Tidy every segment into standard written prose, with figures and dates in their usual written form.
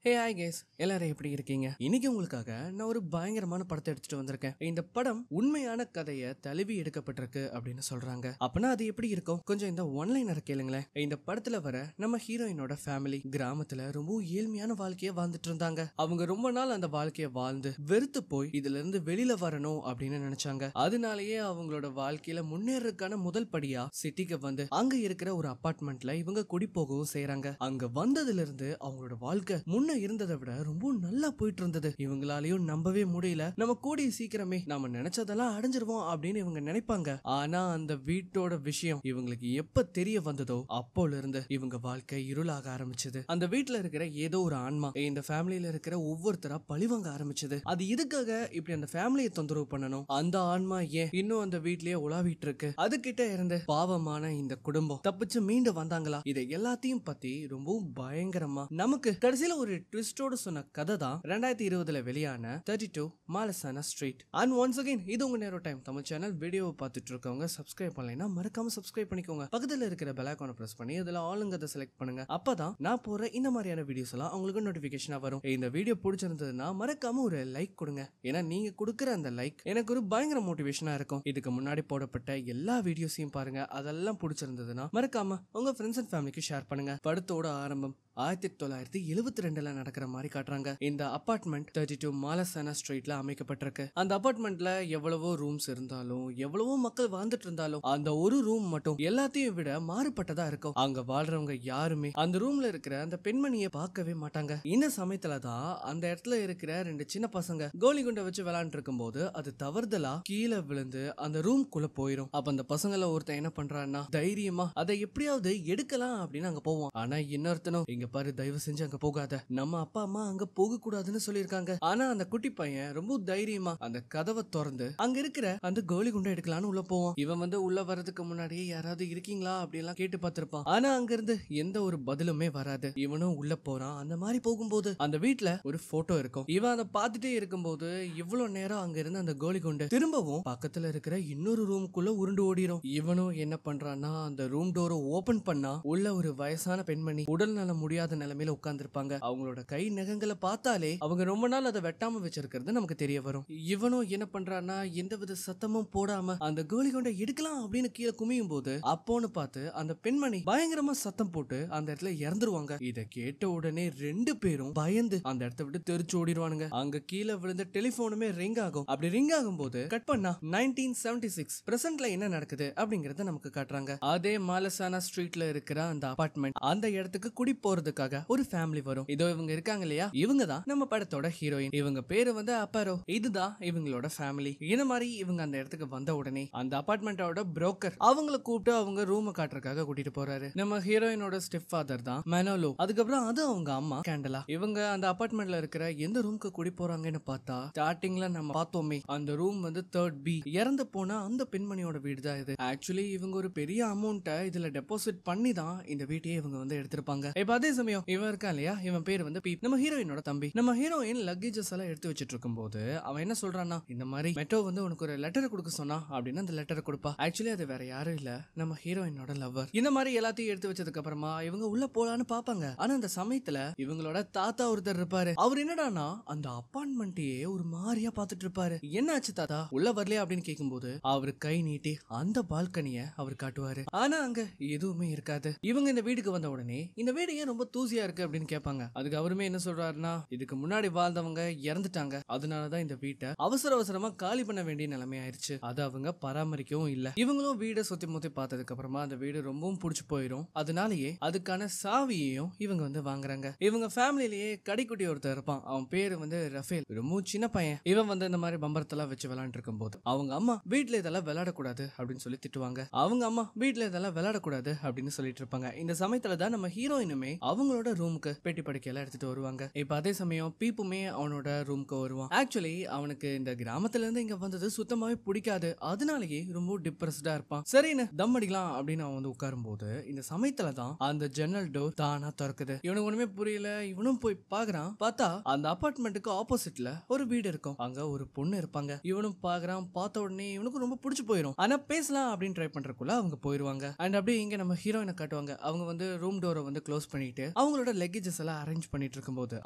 Hey hi guys, எல்லாரும் எப்படி இருக்கீங்க? இன்னைக்கு உங்களுக்காக நான் ஒரு பயங்கரமான படத்தை எடுத்துட்டு வந்திருக்கேன். இந்த படம் உண்மையான கதையை தழுவி எடுக்கப்பட்டிருக்கு அப்படின்னு சொல்றாங்க. அப்பனா அது எப்படி இருக்கும்? கொஞ்சம் இந்த ஒன்லைனர் கேளுங்களேன். இந்த படத்துல வர நம்ம ஹீரோயினோட ஃபேமிலி கிராமத்துல ரொம்ப ஏழ்மையான வாழ்க்கைய வாழ்ந்துட்டு இருந்தாங்க. அவங்க ரொம்ப நாள் அந்த வாழ்க்கைய வாழ்ந்து வெறுத்து போய் இதுல இருந்து வெளியில வரணும் அப்படின்னு நினைச்சாங்க. அதனாலேயே அவங்களோட வாழ்க்கையில முன்னேறதுக்கான முதல் படியா சிட்டிக்கு வந்து அங்க இருக்கிற ஒரு அபார்ட்மெண்ட்ல இவங்க குடி போகவும் செய்யறாங்க. அங்க வந்ததுல இருந்து அவங்களோட வாழ்க்கை முன்ன இருந்ததை விட ரொம்ப நல்லா போயிட்டு இருந்தது. இவங்களாலையும் நம்பவே முடியல. நம்ம கூடிய சீக்கிரமே நாம நினைச்சதெல்லாம் அடைஞ்சிருவோம் அப்படின்னு இவங்க நினைப்பாங்க. ஆனா அந்த வீட்டோட விஷயம் இவங்களுக்கு எப்ப தெரிய வந்ததோ அப்போல இருந்து இவங்க வாழ்க்கை இருளாக ஆரம்பிச்சது. அந்த வீட்டுல இருக்கிற ஏதோ ஒரு ஆன்மா இந்த ஃபேமிலியில இருக்கிற ஒவ்வொருத்தரா பழிவாங்க ஆரம்பிச்சது. அது இதுக்காக இப்படி அந்த ஃபேமிலியை தொந்தரவு பண்ணணும்? அந்த ஆன்மா ஏன் இன்னும் அந்த வீட்லயே உலாவிட்டு இருக்கு? அதுகிட்ட இருந்து பாவமான இந்த குடும்பம் தப்பிச்சு மீண்டு வந்தாங்களா? இதை எல்லாத்தையும் பத்தி ரொம்ப பயங்கரமா நமக்கு கடைசியில ஒரு ட்விஸ்டோட சொன்ன கதை தான் 2020 வெளியான 32 மாலசானா ஸ்ட்ரீட். அண்ட் ஒன்ஸ் அகைன் இது உங்க நேரோ டைம் தமிழ் சேனல். வீடியோவை பார்த்துட்டு இருக்கவங்க சப்ஸ்கிரைப் பண்ணலைன்னா மறக்காம சப்ஸ்கிரைப் பண்ணிக்கோங்க. பக்கத்துல இருக்கிற பெல் ஐகானை பிரஸ் பண்ணி அதுல ஆளுங்கதை செலக்ட் பண்ணுங்க. அப்பதான் நான் போற இந்த மாதிரியான வீடியோஸ் எல்லாம் உங்களுக்கு நோட்டிபிகேஷனா வரும். இந்த வீடியோ பிடிச்சிருந்ததுன்னா மறக்காம ஒரு லைக் கொடுங்க. ஏன்னா நீங்க கொடுக்குற அந்த லைக் எனக்கு ஒரு பயங்கர மோட்டிவேஷனா இருக்கும். இதுக்கு முன்னாடி போடப்பட்ட எல்லா வீடியோஸையும் பாருங்க. அதெல்லாம் பிடிச்சிருந்ததுன்னா மறக்காம உங்க ஃப்ரெண்ட்ஸ் அண்ட் ஃபேமிலிக்கு ஷேர் பண்ணுங்க. படத்தோட ஆரம்பம் 1972 நடக்கிற மாதிரி காட்டுறாங்க. இந்த அபார்ட்மெண்ட் 32 மாலசானா ஸ்ட்ரீட்ல அமைக்கப்பட்டிருக்கு. அந்த அபார்ட்மெண்ட்ல எவ்வளவோ ரூம்ஸ் இருந்தாலும் எவ்வளவோ மக்கள் வாழ்ந்துட்டு இருந்தாலும் அந்த ஒரு ரூம் மட்டும் எல்லாத்தையும் விட மாறுபட்டதா இருக்கும். அங்க வாழ்றவங்க யாருமே அந்த ரூம்ல இருக்கிற அந்த பெண்மணியை பார்க்கவே மாட்டாங்க. இந்த சமயத்துலதான் அந்த இடத்துல இருக்கிற 2 சின்ன பசங்க கோலி குண்டை வச்சு விளையாண்டு இருக்கும் போது அது தவறுதலா கீழே விழுந்து அந்த ரூம் குள்ள போயிரும். அப்ப அந்த பசங்கள ஒருத்தன் என்ன பண்றான்னா தைரியமா அதை எப்படியாவது எடுக்கலாம் அப்படின்னு அங்க போவான். ஆனா இன்னொருத்தனும் இங்க பாரு, தயவு செஞ்சு அங்க போகாத, நம்ம அப்பா அம்மா அங்க போக கூடாதுன்னு சொல்லிருக்காங்க. ஆனா அந்த குட்டி பையன் ரொம்ப தைரியமா அந்த கதவை திறந்து அங்க இருக்கிற அந்த கோலி குண்டை எடுக்கலான்னு உள்ள போவான். இவன் உள்ள வர்றதுக்கு முன்னாடியே யாராவது இருக்கீங்களா அப்படி எல்லாம் கேட்டு பார்த்திருப்பான். ஆனா அங்க இருந்து எந்த ஒரு பதிலுமே வராது. இவனும் உள்ள போறான். அந்த மாதிரி போகும்போது அந்த வீட்டுல ஒரு போட்டோ இருக்கும். இவன் அதை பார்த்துட்டே இருக்கும்போது இவ்வளவு நேரம் அங்க இருந்து அந்த கோலி குண்டு திரும்பவும் பக்கத்துல இருக்கிற இன்னொரு ரூமுக்குள்ள உருண்டு ஓடிரும். இவனும் என்ன பண்றான்னா அந்த ரூம் டோரை ஓபன் பண்ணா உள்ள ஒரு வயசான பெண்மணி உடல் நல முடியாத நிலைமையில உட்கார்ந்துருப்பாங்க. அவங்களோட கை நகங்களை பார்த்தாலே அவங்க ரொம்ப நாள் அதை வெட்டாம வச்சிருக்கிறது நமக்கு தெரிய வரும். இவனும் என்ன பண்றான்னா எந்தவித சத்தமும் போடாம அந்த கோலி கொண்டை எடுக்கலாம் அப்படின்னு கீழே குமியும் போது அப்போன்னு பார்த்து அந்த பெண்மணி பயங்கரமா சத்தம் போட்டு அந்த இடத்துல இறந்துருவாங்க. இதை கேட்ட உடனே 2 பேரும் பயந்து அந்த இடத்த விட்டு தெரிச்சு ஓடிடுவானுங்க. அங்க கீழே விழுந்த டெலிபோனுமே ரிங் ஆகும். அப்படி ரிங் ஆகும் போது கட் பண்ணா 1976 பிரசன்ட்ல என்ன நடக்குது அப்படிங்கறத நமக்கு காட்டுறாங்க. அதே மாலசானா ஸ்ட்ரீட்ல இருக்கிற அந்த அபார்ட்மெண்ட் அந்த இடத்துக்கு குடி போறதுக்காக ஒரு ஃபேமிலி வரும். இதோ இவங்க இருக்காங்க இல்லையா, இவங்க தான் நம்ம படத்தோட ஹீரோயின். இவங்க பேரு அப்பாரோ. இதுதான் இவங்களோட ஃபேமிலி. இந்த மாதிரி இவங்க அந்த இடத்துக்கு வந்த உடனே அந்த அபார்ட்மெண்டோட புரோக்கர் அவங்கள கூப்பிட்டு அவங்க ரூம் காட்டுறதுக்காக கூட்டிட்டு போறாரு. நம்ம ஹீரோயினோட ஸ்டெப் ஃபாதர் தான் மனோலோ. அதுக்கப்புறம் அது அவங்க அம்மா கேண்டலா. இவங்க அந்த அபார்ட்மெண்ட்ல இருக்கிற எந்த ரூமுக்கு குடி போறாங்கன்னு பார்த்தா ஸ்டார்டிங்ல நம்ம பார்த்தோமே அந்த ரூம் 3rd B இறந்து போன அந்த பெண்மணியோட வீடு தான் இது. ஆக்சுவலி இவங்க ஒரு பெரிய அமௌண்ட்டை இதுல டெபாசிட் பண்ணி தான் இந்த வீட்டையே இவங்க எடுத்திருப்பாங்க. இப்ப அதே சமயம் இவன் இருக்கா இல்லையா, இவன் பேர் பீப், நம்ம ஹீரோயினோட தம்பி. நம்ம ஹீரோயின் லக்கேஜஸ் எல்லாம் எடுத்து வச்சிட்டு இருக்கும் போது அவன் என்ன சொல்றான்னா இந்த மாதிரி மெட்டோ உனக்கு ஒரு லெட்டர் கொடுக்க சொன்னா அப்படின்னு அந்த லெட்டரை கொடுப்பா. ஆக்சுவலி அது வேற யாரும் இல்ல, நம்ம ஹீரோயினோட லவர். இந்த மாதிரி எல்லாத்தையும் எடுத்து வச்சதுக்கு அப்புறமா இவங்க உள்ள போலான்னு பாப்பாங்க. ஆனா அந்த சமயத்துல இவங்களோட தாத்தா ஒருத்தர் இருப்பாரு. அவர் என்னடானா அந்த அபார்ட்மெண்ட்டையே ஒரு மாதிரியா பாத்துட்டு இருப்பாரு. என்ன ஆச்சு தாத்தா, உள்ள வரலையா அப்படின்னு கேட்கும்போது அவரு கை நீட்டி அந்த பால்கனிய அவர் காட்டுவாரு. ஆனா அங்க எதுவுமே இருக்காது. இவங்க இந்த வீட்டுக்கு வந்த உடனே இந்த வீடு ஏன் ரொம்ப தூசியா இருக்கு அப்படின்னு கேட்பாங்க. அதுக்கு அவருமே என்ன சொல்றாருன்னா இதுக்கு முன்னாடி வாழ்ந்தவங்க இறந்துட்டாங்க, அதனாலதான் இந்த வீட்டை அவசரமா காலி பண்ண வேண்டிய நிலைமை ஆயிருச்சு. அது அவங்க பராமரிக்கவும் இல்ல. இவங்களும் வீடை சுத்தி முத்தி பார்த்ததுக்கு அப்புறமா அந்த வீடு ரொம்பவும் புடிச்சு போயிரும். அதனாலேயே அதுக்கான சாவியையும் இவங்க வாங்குறாங்க. இவங்க ஃபேமிலிலேயே கடைக்குட்டி ஒருத்தர் இருப்பான். அவன் பேரு ரஃபேல். ரொம்ப சின்ன பையன். இவன் இந்த மாதிரி பம்பரத்தெல்லாம் வச்சு விளையாண்டு இருக்கும் போது அவங்க அம்மா வீட்டுல இதெல்லாம் விளையாடக்கூடாது அப்படின்னு சொல்லி திட்டுவாங்க. அவங்க அம்மா வீட்டுல இதெல்லாம் விளையாடக்கூடாது அப்படின்னு சொல்லிட்டு இருப்பாங்க. இந்த சமயத்துலதான் நம்ம ஹீரோயினுமே அவங்களோட ரூமுக்கு பெட்டி படுக்கையெல்லாம் எடுத்துட்டு வருவாங்க. இப்ப அதே சமயம் பீப்புமே அவனோட ரூமுக்கு வருவான். ஆக்சுவலி அவனுக்கு இந்த கிராமத்துல இருந்து இங்க வந்தது சுத்தமாவே பிடிக்காது. அதனாலேயே ரொம்ப டிப்ரெஸ்டா இருப்பான். சரின்னு தம் அடிக்கலாம் அப்படின்னு அவன் உட்காரும் போது இந்த சமயத்துலதான் அந்த ஜன்னல் டோர் தானா திறக்குது. இவனுக்கு ஒண்ணுமே புரியல. இவனும் போய் பாக்குறான். பார்த்தா அந்த அபார்ட்மெண்ட்டுக்கு ஆப்போசிட்ல ஒரு வீடு இருக்கும். அங்க ஒரு பொண்ணு இருப்பாங்க. இவனும் பாக்குறான். பார்த்த உடனே இவனுக்கு ரொம்ப பிடிச்சு போயிரும். ஆனா பேசலாம் அப்படின்னு ட்ரை பண்றதுக்குள்ள அவங்க போயிருவாங்க. அண்ட் அப்படியே இங்க நம்ம ஹீரோயினை காட்டுவாங்க. அவங்க ரூம் டோரை க்ளோஸ் பண்ணிட்டு பண்ணிட்டு அவங்களோட லக்கேஜஸ் எல்லாம் அரேஞ்ச் பண்ணிட்டு இருக்கும்போது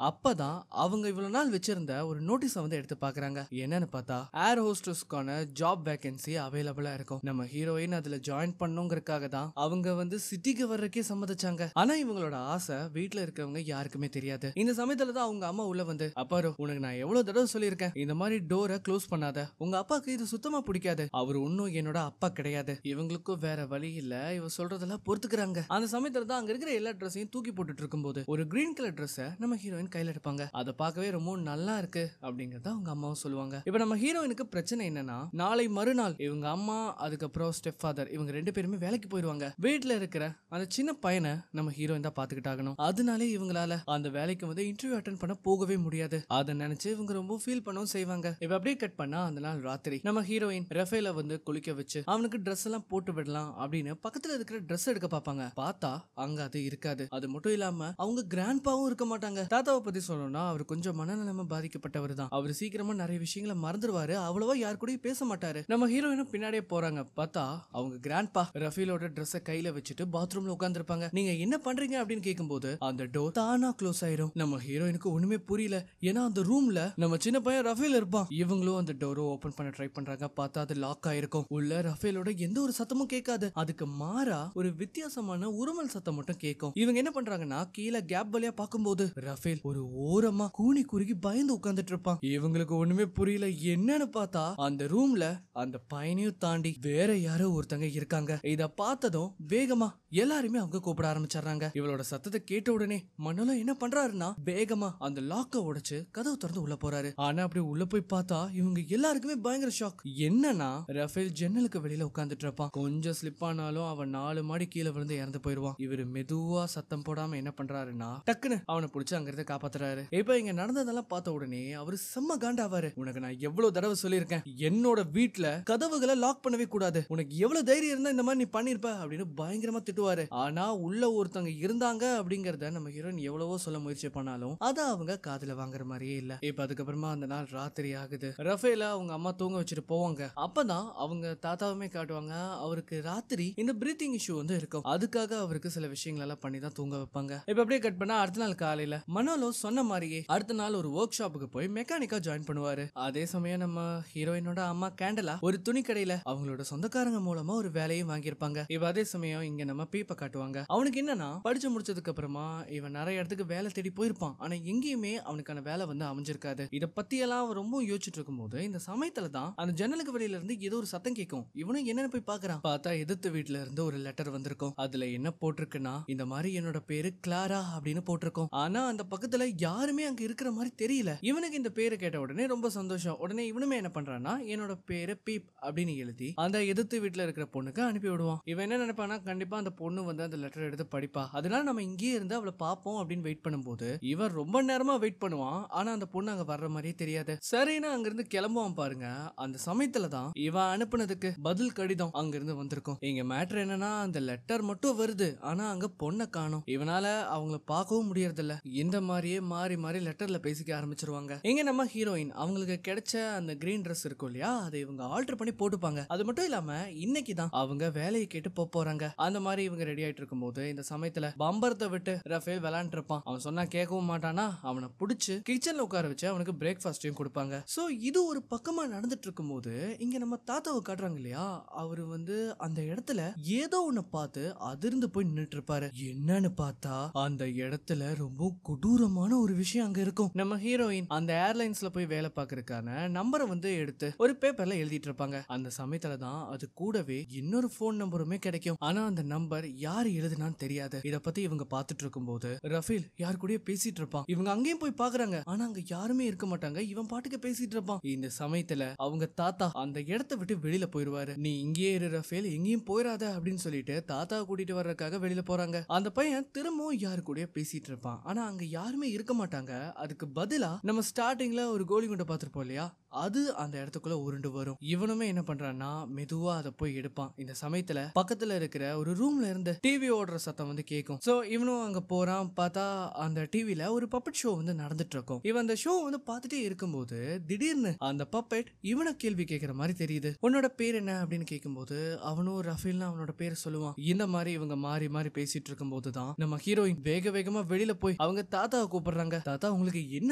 அப்பதான் அவங்க இவ்வளவு நாள் வச்சிருந்த ஒரு நோட்டீஸ வந்து எடுத்து பாக்குறாங்க. என்னன்னு பார்த்தா ஏர் ஹோஸ்டஸ்க்கான ஜாப் வேகன்சி அவைலபிளா இருக்கும். நம்ம ஹீரோயின் அதுல ஜாயின் பண்ணுங்கிறதுக்காக தான் அவங்க வந்து சிட்டிக்கு வர்றதுக்கே சம்மதிச்சாங்க. ஆனா இவங்களோட ஆசை வீட்டுல இருக்கவங்க யாருக்குமே தெரியாது. இந்த சமயத்துல தான் அவங்க அம்மா உள்ள வந்து, அப்பாரு உனக்கு நான் எவ்வளவு தடவை சொல்லியிருக்கேன் இந்த மாதிரி டோரை க்ளோஸ் பண்ணாத, உங்க அப்பாக்கு இது சுத்தமா பிடிக்காது, அவர் ஒன்னும் என்னோட அப்பா கிடையாது. இவங்களுக்கும் வேற வழி இல்ல, இவ சொல்றதெல்லாம் பொறுத்துக்கிறாங்க. அந்த சமயத்துல தான் அங்க இருக்கிற எல்லா ட்ரெஸ்ஸையும் தூக்கி போட்டுட்டு இருக்கும்போது ஒரு கிரீன் கலர் ட்ரெஸ்ஸை நம்ம ஹீரோயின் கையில எடுப்பாங்க. அதை பார்க்கவே ரொம்ப நல்லா இருக்கு அப்படிங்கறத அவங்க அம்மாவும் சொல்லுவாங்க. இப்ப நம்ம ஹீரோயினுக்கு பிரச்சனை என்னன்னா, நாளை மறுநாள் இவங்க அம்மா அதுக்கப்புறம் ஸ்டெப் ஃபாதர் இவங்க 2 பேருமே வேலைக்கு போயிடுவாங்க. வீட்டுல இருக்கிற அந்த சின்ன பையனை நம்ம ஹீரோயின் தான் பாத்துக்கிட்டாகணும். அதனாலே இவங்களால அந்த வேலைக்கு வந்து இன்டர்வியூ அட்டென்ட் பண்ண போகவே முடியாது. அதை நினைச்சு இவங்க ரொம்ப ஃபீல் பண்ணவும் செய்வாங்க. இப்ப அப்படியே கட் பண்ணா அந்த நாள் ராத்திரி நம்ம ஹீரோயின் ரஃபேல வந்து குளிக்க வச்சு அவனுக்கு ட்ரெஸ் எல்லாம் போட்டு விடலாம் அப்படின்னு பக்கத்துல இருக்கிற ட்ரெஸ் எடுக்க பாப்பாங்க. பார்த்தா அங்க அது இருக்காது. அது மட்டும் இல்லாம அவங்க கிராண்ட்பாவும் இருக்க மாட்டாங்க. தாத்தாவை பத்தி சொல்லணும்னா அவர் கொஞ்சம் மனநலமா பாதிக்கப்பட்டவர் தான். அவர் சீக்கிரமா நிறைய விஷயங்களை மறந்துடுவாரு. அவ்வளவா யார் கூடயும் பேச மாட்டாரு. நம்ம ஹீரோயினும் பின்னாடியே போறாங்க. பார்த்தா அவங்க கிராண்ட்பா ரஃபேலோட ட்ரெஸ்ஸை கையில வச்சுட்டு பாத்ரூம்ல உட்கார்ந்து இருப்பாங்க. நீங்க என்ன பண்றீங்க அப்படின்னு கேட்கும்போது அந்த டோர் தானா க்ளோஸ் ஆயிரும். நம்ம ஹீரோயினுக்கு ஒண்ணுமே புரியல. ஏன்னா அந்த ரூம்ல நம்ம சின்ன பையன் ரஃபேல் இருப்பான். இவங்களும் அந்த டோரை ஓபன் பண்ண ட்ரை பண்றாங்க. பார்த்தா அது லாக் ஆயிருக்கும். உள்ள ரஃபேலோட எந்த ஒரு சத்தமும் கேட்காது. அதுக்கு மாறா ஒரு வித்தியாசமான உருமல் சத்தம் மட்டும் கேட்கும். இவங்க என்ன பண்றாங்கன்னா கீழே கேப் வழியா பார்க்கும்போது ரஃபேல் ஒரு ஓரமா கூனி குறுகி பயந்து உட்கார்ந்துட்டு இருப்பான். இவங்களுக்கு ஒண்ணுமே புரியல. என்னன்னு பார்த்தா அந்த ரூம்ல அந்த பையனையும் தாண்டி வேற யாரோ ஒருத்தங்க இருக்காங்க. இத பார்த்ததும் வேகமா எல்லாருமே அவங்க கூப்பிட ஆரம்பிச்சாங்க. இவளோட சத்தத்தை கேட்ட உடனே மனோல என்ன பண்றாருன்னா வேகமா அந்த லாக்க உடைச்சு கதவு திறந்து உள்ள போறாரு. ஆனா அப்படி உள்ள போய் பார்த்தா இவங்க எல்லாருக்குமே பயங்கர ஷாக். என்னன்னா ரஃபேல் ஜன்னலுக்கு வெளியில உட்கார்ந்துட்டு இருப்பான். கொஞ்சம் ஸ்லிப் ஆனாலும் அவன் 4 மாடி கீழே விழுந்து இறந்து போயிருவான். இவரு மெதுவா சத்தம் போடாம என்ன பண்றாருன்னா டக்குன்னு அவனை பிடிச்சு அங்கிருந்து காப்பாத்துறாரு. இப்ப இங்க நடந்ததெல்லாம் பார்த்த உடனே அவரு செம்ம காண்டாவாரு. உனக்கு நான் எவ்வளவு தடவை சொல்லியிருக்கேன் என்னோட வீட்டுல கதவுகளை லாக் பண்ணவே கூடாது, உனக்கு எவ்வளவு தைரியம் இருந்தா இந்த மாதிரி நீ பண்ணிருப்ப அப்படின்னு பயங்கரமா திட்டுவாரு. ஆனா உள்ள ஒருத்தவங்க இருந்தாங்க அப்படிங்கறத நம்ம ஹீரோயின் எவ்வளவோ சொல்ல முயற்சி பண்ணாலும் அத அவங்க காதுல வாங்குற மாதிரியே இல்ல. இப்ப அதுக்கப்புறமா அந்த நாள் ராத்திரி ஆகுது. ரஃபேல அவங்க அம்மா தூங்க வச்சுட்டு போவாங்க. அப்பதான் அவங்க தாத்தாவுமே காட்டுவாங்க. அவருக்கு ராத்திரி இந்த பிரீத்திங் இஷ்யூ வந்து இருக்கும். அதுக்காக அவருக்கு சில விஷயங்கள் எல்லாம் பண்ணி தான் தூங்க வைப்பாங்க. இப்ப அப்படியே கட் பண்ணா அடுத்த நாள் காலையில மனோலோ சொன்ன மாதிரியே அடுத்த நாள் ஒரு ஒர்க் ஷாப்புக்கு போய் மெக்கானிக்கா ஜாயின் பண்ணுவாரு. அதே சமயம் நம்ம ஹீரோயினோட அம்மா கேண்டலா ஒரு துணி கடையில அவங்களோட சொந்தக்காரங்க மூலமா ஒரு வேலையும் வாங்கியிருப்பாங்க. இப்ப அதே சமயம் இங்க நம்ம பீப்பை காட்டுவாங்க. அவனுக்கு என்னன்னா படிச்சு முடிச்சதுக்கு அப்புறமா இவன் நிறைய இடத்துக்கு வேலை தேடி போயிருப்பான். ஆனா எங்கேயுமே அவனுக்கான வேலை வந்து அமைஞ்சிருக்காது. இத பத்தி எல்லாம் அவன் ரொம்ப யோசிச்சுட்டு இருக்கும்போது இந்த சமயத்துல தான் அந்த ஜன்னலுக்கு வெளியில இருந்து ஏதோ ஒரு சத்தம் கேட்கும். இவனும் என்னன்னு போய் பாக்குறான். பார்த்தா எதிர்த்து வீட்டுல இருந்து ஒரு லெட்டர் வந்திருக்கும். அதுல என்ன போட்டிருக்குன்னா இந்த மாதிரி என்னோட பேரு கிளாரா அப்படின்னு போட்டிருக்கும். ஆனா அந்த பக்கத்துல யாருமே அங்க இருக்கிற மாதிரி தெரியல. இவனுக்கு இந்த பேரு கேட்ட உடனே ரொம்ப சந்தோஷம். உடனே இவனுமே என்ன பண்றான்னா என்னோட பேரு பீப் அப்படின்னு எழுதி அந்த எதிர்த்து வீட்டுல இருக்கிற பொண்ணுக்கு அனுப்பி விடுவான். இவன் என்ன நினைப்பானா கண்டிப்பா அந்த பொண்ணு வந்து அந்த லெட்டர் எடுத்து படிப்பா, அதனால நம்ம இங்கே இருந்து அவளை பார்ப்போம் அப்படின்னு வெயிட் பண்ணும்போது இவன் ரொம்ப நேரமா வெயிட் பண்ணுவான். ஆனா அந்த பொண்ணு அங்க வர்ற மாதிரியே தெரியாது. சரின்னு அங்க இருந்து கிளம்புவான் பாருங்க. அந்த சமயத்துல தான் இவன் அனுப்புனதுக்கு பதில் கடிதம் அங்க இருந்து வந்திருக்கும். இங்க மேட்டர் என்னன்னா அந்த லெட்டர் மட்டும் வருது, ஆனா அங்க பொண்ணை காணோம். இவனால அவங்கள பார்க்கவும் முடியறது இல்ல. இந்த மாதிரியே மாறி மாறி லெட்டர்ல பேசிக்க ஆரம்பிச்சிருவாங்க. இங்க நம்ம ஹீரோயின் அவங்களுக்கு கிடைச்ச அந்த கிரீன் ட்ரெஸ் இருக்கும் இல்லையா, அதை இவங்க ஆல்டர் பண்ணி போட்டுப்பாங்க. அது மட்டும் இல்லாம இன்னைக்கு தான் அவங்க வேலையை கேட்டு போறாங்க. அந்த மாதிரி இவங்க ரெடி ஆயிட்டு இருக்கும்போது இந்த சமயத்துல பம்பரத்தை விட்டு ரஃபேல் விளையாண்டு இருப்பான். அவன் சொன்னா கேட்கவும் மாட்டானா. அவனை புடிச்சு கிச்சன்ல உட்கார வச்சு அவனுக்கு பிரேக்ஃபாஸ்டையும் கொடுப்பாங்க. சோ இது ஒரு பக்கமா நடந்துட்டு இருக்கும்போது இங்க நம்ம தாத்தாவை காட்டுறாங்க இல்லையா, அவரு வந்து அந்த இடத்துல ஏதோ ஒண்ணு பார்த்து அதிர்ந்து போய் நின்னுட்டு இருப்பாரு. என்னன்னு பார்த்தா அந்த இடத்துல ரொம்ப கொடூரமான ஒரு விஷயம் அங்க இருக்கும். நம்ம ஹீரோயின் அந்த ஏர்லைன்ஸ்ல போய் வேலை பார்க்கறதுக்கான நம்பரை வந்து எடுத்து ஒரு பேப்பர்ல எழுதிட்டு இருப்பாங்க. அந்த சமயத்துல தான் அது கூடவே இன்னொரு போன் நம்பருமே கிடைக்கும். ஆனா அந்த நம்பர் யாரு எழுதுனான்னு தெரியாது. இத பத்தி இவங்க பாத்துட்டு இருக்கும்போது ரஃபேல் யார் கூடயே பேசிட்டு இருப்பான். இவங்க அங்கேயும் போய் பாக்குறாங்க. ஆனா அங்க யாருமே இருக்க மாட்டாங்க. இவன் பாட்டுக்கு பேசிட்டு இருப்பான். இந்த சமயத்துல அவங்க தாத்தா அந்த இடத்தை விட்டு வெளியில போயிருவாரு. நீ இங்கேயே இரு ரஃபேல், எங்கேயும் போயிடாத அப்படின்னு சொல்லிட்டு தாத்தாவை கூட்டிட்டு வர்றதுக்காக வெளியில போறாங்க. அந்த பையன் திரும்பவும் யாரு கூடயே பேசிட்டு இருப்பான். ஆனா அங்க யாருமே இருக்க மாட்டாங்க. அதுக்கு பதிலா நம்ம ஸ்டார்டிங்ல ஒரு கோலி குண்டை பாத்திருப்போம் இல்லையா, அது அந்த இடத்துக்குள்ள உருண்டு வரும். இவனுமே என்ன பண்றான்னா மெதுவா அதை போய் எடுப்பான். இந்த சமயத்துல பக்கத்துல இருக்கிற ஒரு ரூம்ல இருந்து டிவி ஓடுற சத்தம் வந்து கேட்கும். சோ இவனும் அங்க போறான். பார்த்தா அந்த டிவில ஒரு பப்பட் ஷோ வந்து நடந்துட்டு இருக்கும். இவன் அந்த ஷோ வந்து பார்த்துட்டே இருக்கும்போது திடீர்னு அந்த பப்பட் இவனை கேள்வி கேட்கிற மாதிரி தெரியுது. உன்னோட பேர் என்ன அப்படின்னு கேட்கும்போது அவனும் ரஃபேல்னு அவனோட பேரை சொல்லுவான். இந்த மாதிரி இவங்க மாறி மாறி பேசிட்டு இருக்கும் போதுதான் நம்ம ஹீரோயின் வேக வேகமா வெளியில போய் அவங்க தாத்தாவை கூப்பிடுறாங்க. தாத்தா உங்களுக்கு என்ன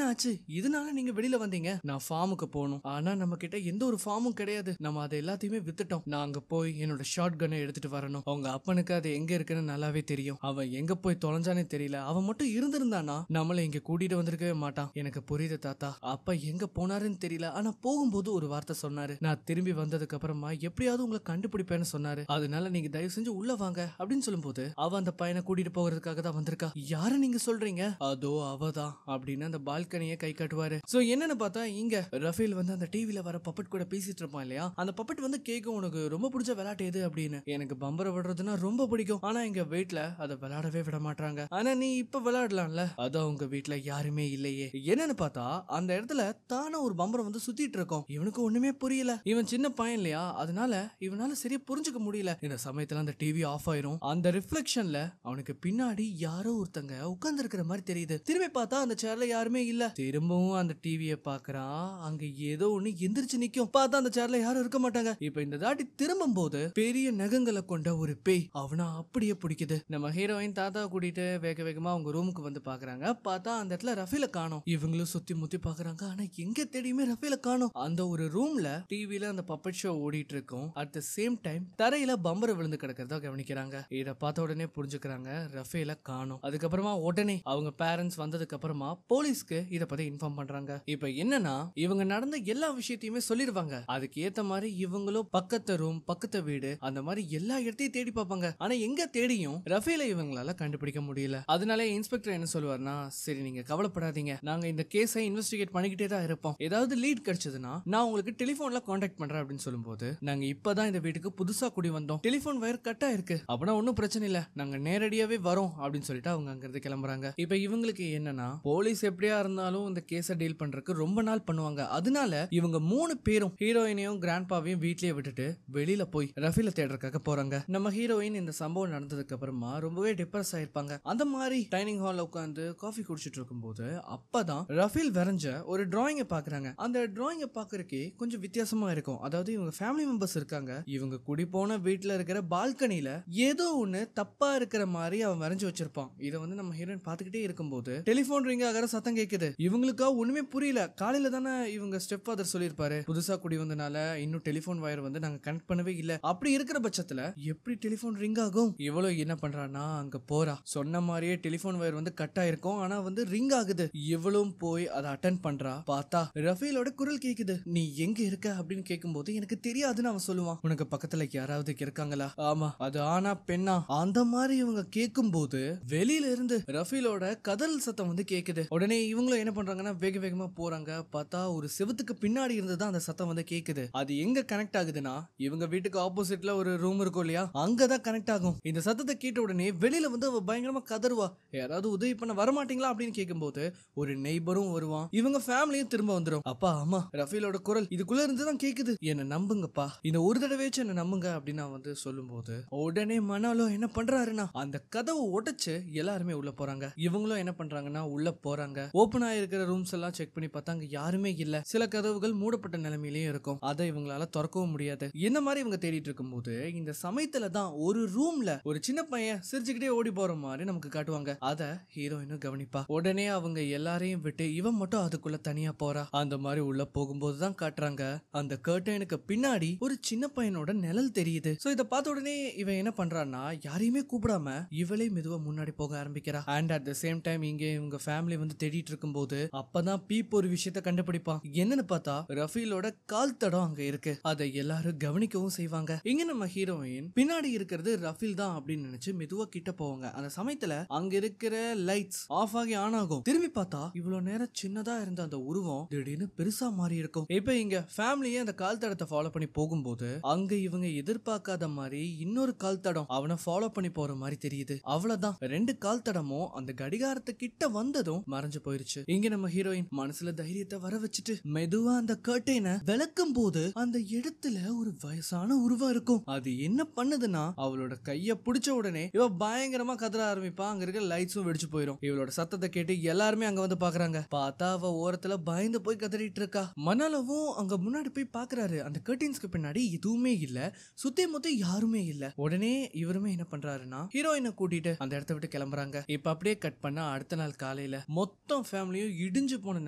ஆச்சு? இதனால நீங்க வெளியில வந்தீங்க? நான் ஃபார்முக்கு போகணும், ஆனா நம்ம கிட்ட எந்த ஒரு ஃபார்மும் கிடையாது, நம்ம அதை எல்லாத்தையுமே வித்துட்டோம். நான் அங்க போய் என்னோட ஷார்ட் கன்னை எடுத்துட்டு வரணும். அவங்க அப்பனுக்கு அது எங்க இருக்குன்னு நல்லாவே தெரியும். அவன் எங்க போய் தொலைஞ்சானே தெரியல. அவன் மட்டும் இருந்திருந்தானா நம்மள இங்க கூட்டிட்டு வந்திருக்கவே மாட்டான். எனக்கு புரியுது தாத்தா. அப்ப எங்க போனாருன்னு தெரியல, ஆனா போகும்போது ஒரு வார்த்தை சொன்னாரு. நான் திரும்பி வந்ததுக்கு அப்புறமா எப்படியாவது உங்களை கண்டுபிடிப்பேன்னு சொன்னாரு. அதனால நீங்க தயவு செஞ்சு உள்ள வாங்க அப்படின்னு சொல்லும்போது அவ அந்த பையனை கூட்டிட்டு போகிறதுக்காக தான் வந்திருக்கா. யாரு நீங்க சொல்றீங்க? அதோ அவதான் அப்படின்னு அந்த பால்கனியை கை காட்டுவாரு. சோ என்னன்னு பார்த்தா இங்க ரஃபேல் வந்து அந்த டிவில வர பப்பட் கூட பேசிட்டு இருப்பான் இல்லையா? அந்த பப்பட் வந்து கேட்கும், உனக்கு ரொம்ப பிடிச்ச விளையாட்டு எது அப்படின்னு. எனக்கு பம்பரை விடுறதுன்னா ரொம்ப பிடிக்கும், ஆனா எங்க வீட்டுல அதை விளையாடவே விட மாட்டாங்க. ஆனா நீ இப்ப விளையாடலாம்ல. அதான் உங்க வீட்டுல யாருமே இல்லையே. என்னன்னு பார்த்தா அந்த இடத்துல தானே ஒரு பம்பரம் வந்து சுத்திட்டு இருக்கும். இவனுக்கு ஒண்ணுமே புரியல. இவன் சின்ன பையன் இல்லையா, அதனால இவனால சரியா புரிஞ்சுக்க முடியல. இந்த சமயத்துல அந்த டிவி ஆஃப் ஆயிரும். அந்த ரிஃப்ளெக்ஷன்ல அவனுக்கு பின்னாடி யாரோ ஒருத்தங்க உட்கார்ந்து இருக்கிற மாதிரி தெரியுது. திரும்பி பார்த்தா அந்த சேர்ல யாருமே இல்ல. திரும்பவும் அந்த டிவியை பாக்குறான். அங்க ஏதோ ஒண்ணு எந்திரிச்சு நிக்கும். பார்த்தா அந்த சேர்ல யாரும் இருக்க மாட்டாங்க. இப்ப இந்த தாட்டி திரும்பும் போது பெரிய நகங்களை கொண்ட ஒரு பேய் அவனா அப்படியே பிடிக்குது. நம்ம ஹீரோயின் தாத்தா கூட்டிட்டு வேக வேகமா அவங்க ரூமுக்கு வந்து பாக்குறாங்க. பார்த்தா அந்த இடத்துல ரஃபேல காணோம். இவங்களும் சுத்தி முத்தி பாக்குறாங்க, ஆனா எங்க தேடியுமே ரஃபேல காணோம். அந்த ஒரு ரூம்ல டிவில அந்த பப்பட் ஷோ ஓடிட்டு இருக்கும். அட் த சேம் டைம் தரையில பம்பர விழுந்து கிடக்கிறதா கவனிக்கிறாங்க. இத பார்த்த உடனே புரிஞ்சுக்கிறாங்க ரஃபேல காணோம். அதுக்கப்புறமா உடனே அவங்க பேரண்ட்ஸ் வந்ததுக்கு அப்புறமா போலீஸ்க்கு இத பத்தி இன்ஃபார்ம் பண்றாங்க. இப்ப என்னன்னா இவங்க நடந்த எல்லா விஷயத்தையுமே சொல்லிருவாங்க. அதுக்கு ஏத்த மாதிரி இவங்களும் பக்கத்து ரூம், பக்கத்து வீடு, அந்த மாதிரி எல்லா இடத்தையும் தேடி பார்ப்பாங்க. ஆனா எங்க தேடியும் ரஃபேல இவங்களால கண்டுபிடிக்க முடியல. அதனால இன்ஸ்பெக்டர் என்ன சொல்லுவார்னா, சரி நீங்க கவலைப்படாதீங்க, நாங்க இந்த கேஸை இன்வெஸ்டிகேட் பண்ணிக்கிட்டே தான் இருப்போம். ஏதாவது லீட் கிடைச்சதுன்னா நான் உங்களுக்கு டெலிபோன்ல கான்டாக்ட் பண்றேன் அப்படின்னு சொல்லும்போது, நாங்க இப்பதான் இந்த வீட்டுக்கு புதுசா குடி வந்தோம், டெலிபோன் வயர் கட் ஆயிருக்கு, அப்படின்னா ஒன்னும் பிரச்சனை இல்ல, நாங்க நேரடியாவே வரோம் அப்படின்னு சொல்லிட்டு அவங்க அங்க இருந்து கிளம்புறாங்க. இப்ப இவங்களுக்கு என்னன்னா போலீஸ் எப்படியா இருந்தாலும் இந்த கேஸை டீல் பண்றதுக்கு ரொம்ப நாள் பண்ணுவாங்க. அதனால இவங்க 3 பேரும் ஹீரோயினையும் கிராண்ட்பாவையும் வீட்லயே விட்டுட்டு வெளியில போய் ரஃபேல தேடுறதுக்காக போறாங்க. நம்ம ஹீரோயின் இந்த சம்பவம் நடந்ததுக்கு அப்புறமா ரொம்பவே டிப்ரெஸ் ஆயிருப்பாங்க. அந்த மாதிரி டைனிங் ஹால்ல உட்கார்ந்து காஃபி குடிச்சிட்டு இருக்கும்போது அப்பதான் ரஃபேல் வரைஞ்ச ஒரு டிராயிங்க பாக்குறாங்க. அந்த டிராயிங்க பாக்குறதுக்கே கொஞ்சம் வித்தியாசமா இருக்கும். அதாவது இவங்க ஃபேமிலி மெம்பர்ஸ் இருக்காங்க. இவங்க குடி போன வீட்டுல இருக்கிற பால்கனில ஏதோ ஒண்ணு தப்பா இருக்கிற மாதிரி அவன் வரைஞ்சு வச்சிருப்பான். இதை வந்து நம்ம ஹீரோயின் பாத்துக்கிட்டே இருக்கும்போது டெலிபோன் ரிங் ஆகிற சத்தம் கேக்குது. இவங்களுக்கா ஒண்ணுமே புரியல. காலையில தானே இவங்க ஸ்டெப் ஃபாதர் சொல்லியிருப்பாரு, புதுசா குடி வந்தனால இன்னும் டெலிபோன் வயர் வந்து நாங்க கனெக்ட் பண்ணவே இல்ல. அப்படி இருக்கிற பட்சத்துல எப்படி டெலிபோன் ரிங் ஆகும்? இவ்வளவு என்ன பண்றான்னா அங்க போறா. சொன்ன மாதிரியே டெலிபோன் வயர் வந்து கட் ஆயிருக்கும், ஆனா வந்து ரிங் ஆகுது. இவளும் போய் அதை அட்டென்ட் பண்றா. பார்த்தா ரஃபேலோட குரல் கேக்குது. நீ எங்க இருக்க அப்படின்னு கேட்கும்போது எனக்கு தெரியாதுன்னு அவன் சொல்லுவான். உனக்கு பக்கத்துல யாராவது இருக்காங்களா? ஆமா, அது ஆனா பெண்ணா? அந்த மாதிரி இவங்க கேட்கும் போது வெளியில இருந்து ரஃபேலோட கதல் சத்தம் வந்து கேக்குது. உடனே இவங்களும் என்ன பண்றாங்கன்னா வேக வேகமா போறாங்க. பார்த்தா ஒரு செவுத்துக்கு பின்னாடி இருந்துதான் அந்த சத்தம் வந்து கேக்குது. அது எங்க கனெக்ட் ஆகுதுன்னா இவங்க வீட்டுக்கு ஆப்போசிட்ல ஒரு ரூம் இருக்கும் இல்லையா, அங்கதான் கனெக்ட் ஆகும். இந்த சத்தத்தை கேட்ட உடனே வெளியில வந்து பயங்கரமா கதறுவா. யாராவது உதவி பண்ண வரமாட்டீங்களா அப்படின்னு கேட்கும்போது ஒரு நெய்பரும் வருவான். இவங்க ஃபேமிலியும் திரும்ப வந்துடும். அப்பா அம்மா, ரஃபேலோட குரல் இதுக்குள்ள இருந்துதான் கேக்குது, என்ன நம்புங்கப்பா, இந்த ஒரு தடவையாச்சும் என்ன நம்புங்க அப்படின்னு நான் வந்து சொல்லும்போது உடனே மனாலும் என்ன பண்றாருன்னா அந்த கதவை உடைச்சு எல்லாருமே உள்ள போறாங்க. இவங்களும் என்ன பண்றாங்கன்னா உள்ள போறாங்க. ஓபன் ஆயிருக்கிற ரூம்ஸ் எல்லாம் செக் பண்ணி பார்த்தா அங்க யாருமே இல்ல. சில கதவுகள் மூடப்பட்ட நிலைமையிலேயே இருக்கும். அதை இவங்களால திறக்கவும் முடியாது. இந்த மாதிரி இவங்க தேடிட்டு இருக்கும்போது இந்த சமயத்துல தான் ஒரு ரூம்ல ஒரு சின்ன பையன் சிரிச்சுக்கிட்டே ஓடி போற மாதிரி நமக்கு காட்டுவாங்க. அத ஹீரோயினும் கவனிப்பா. உடனே அவங்க எல்லாரையும் விட்டு இவன் மட்டும் அதுக்குள்ள தனியா போறா. அந்த மாதிரி உள்ள போகும்போதுதான் காட்டுறாங்க அந்த கர்டனுக்கு பின்னாடி ஒரு சின்ன பையனோட நிழல் தெரியுது. சோ இத பார்த்த உடனே இவன் என்ன பண்றான்னா யாரையுமே கூப்பிடாம இவளே மெதுவா முன்னாடி போக ஆரம்பிக்கிறா. And at the same time இங்க இவங்க ஃபேமிலி வந்து தேடிட்டு இருக்கும்போது அப்பதான் பீப் ஒரு விஷயத்தை கண்டுபிடிப்பான். என்னன்னு பார்த்தா ரஃபேலோட கால் தடம் அங்க இருக்கு. அதை எல்லாரும் கவனிக்கவும் செய்வாங்க. இங்க நம்ம ஹீரோயின் பின்னாடி இருக்கிறது ரஃபேல் தான் அப்படின்னு நினைச்சு மெதுவா கிட்ட போவாங்க. அந்த சமயத்துல அங்க இருக்கிற லைட்ஸ் ஆஃப் ஆகி ஆன் ஆகும். திரும்பி பார்த்தா இவ்வளவு நேரம் சின்னதா இருந்த அந்த உருவம் திடீர்னு பெருசா மாறி இருக்கும். இப்ப இங்க ஃபேமிலியே அந்த கால் தடத்தை ஃபாலோ பண்ணி போகும்போது அங்க இவங்க எதிர்பார்க்காத மாதிரி இன்னொரு கால் தடம் அவனை ஃபாலோ பண்ணி போற மாதிரி தெரியுது. அவ்வளவுதான், 2 கால் தடமும் அந்த கடிகாரத்து கிட்ட வந்ததும் மறைஞ்சு போயிருச்சு. இங்க நம்ம ஹீரோயின் மனசுல தைரியத்தை வர வச்சுட்டு மெதுவா அந்த கர்டைனை விளக்கும் போது அந்த இடத்துல ஒரு வயசான உருவம் இருக்கும். அது என்ன பண்ணுதுன்னா அவளோட கைய பிடிச்ச உடனே இவ பயங்கரமா கதற ஆரம்பிப்பா. அங்க இருக்க லைட்ஸும் வெடிச்சு போயிடும். இவளோட சத்தத்தை கேட்டு எல்லாருமே அங்க வந்து பாக்குறாங்க. பார்த்தா அவ ஓரத்துல பயந்து போய் கதறிட்டு இருக்கா. மணாலவும் அங்க முன்னாடி போய் பாக்குறாரு. அந்த கர்டைன்ஸ்க்கு பின்னாடி எதுவுமே இல்ல, சுத்தி முத்தி யாருமே இல்ல. உடனே இவருமே என்ன பண்றாருன்னா ஹீரோயினை கூட்டிட்டு அந்த இடத்த விட்டு கிளம்புறாங்க. இப்ப அப்படியே கட் பண்ணா அடுத்த நாள் காலையில மொத்தம் ஃபேமிலியும் இடிஞ்சு போன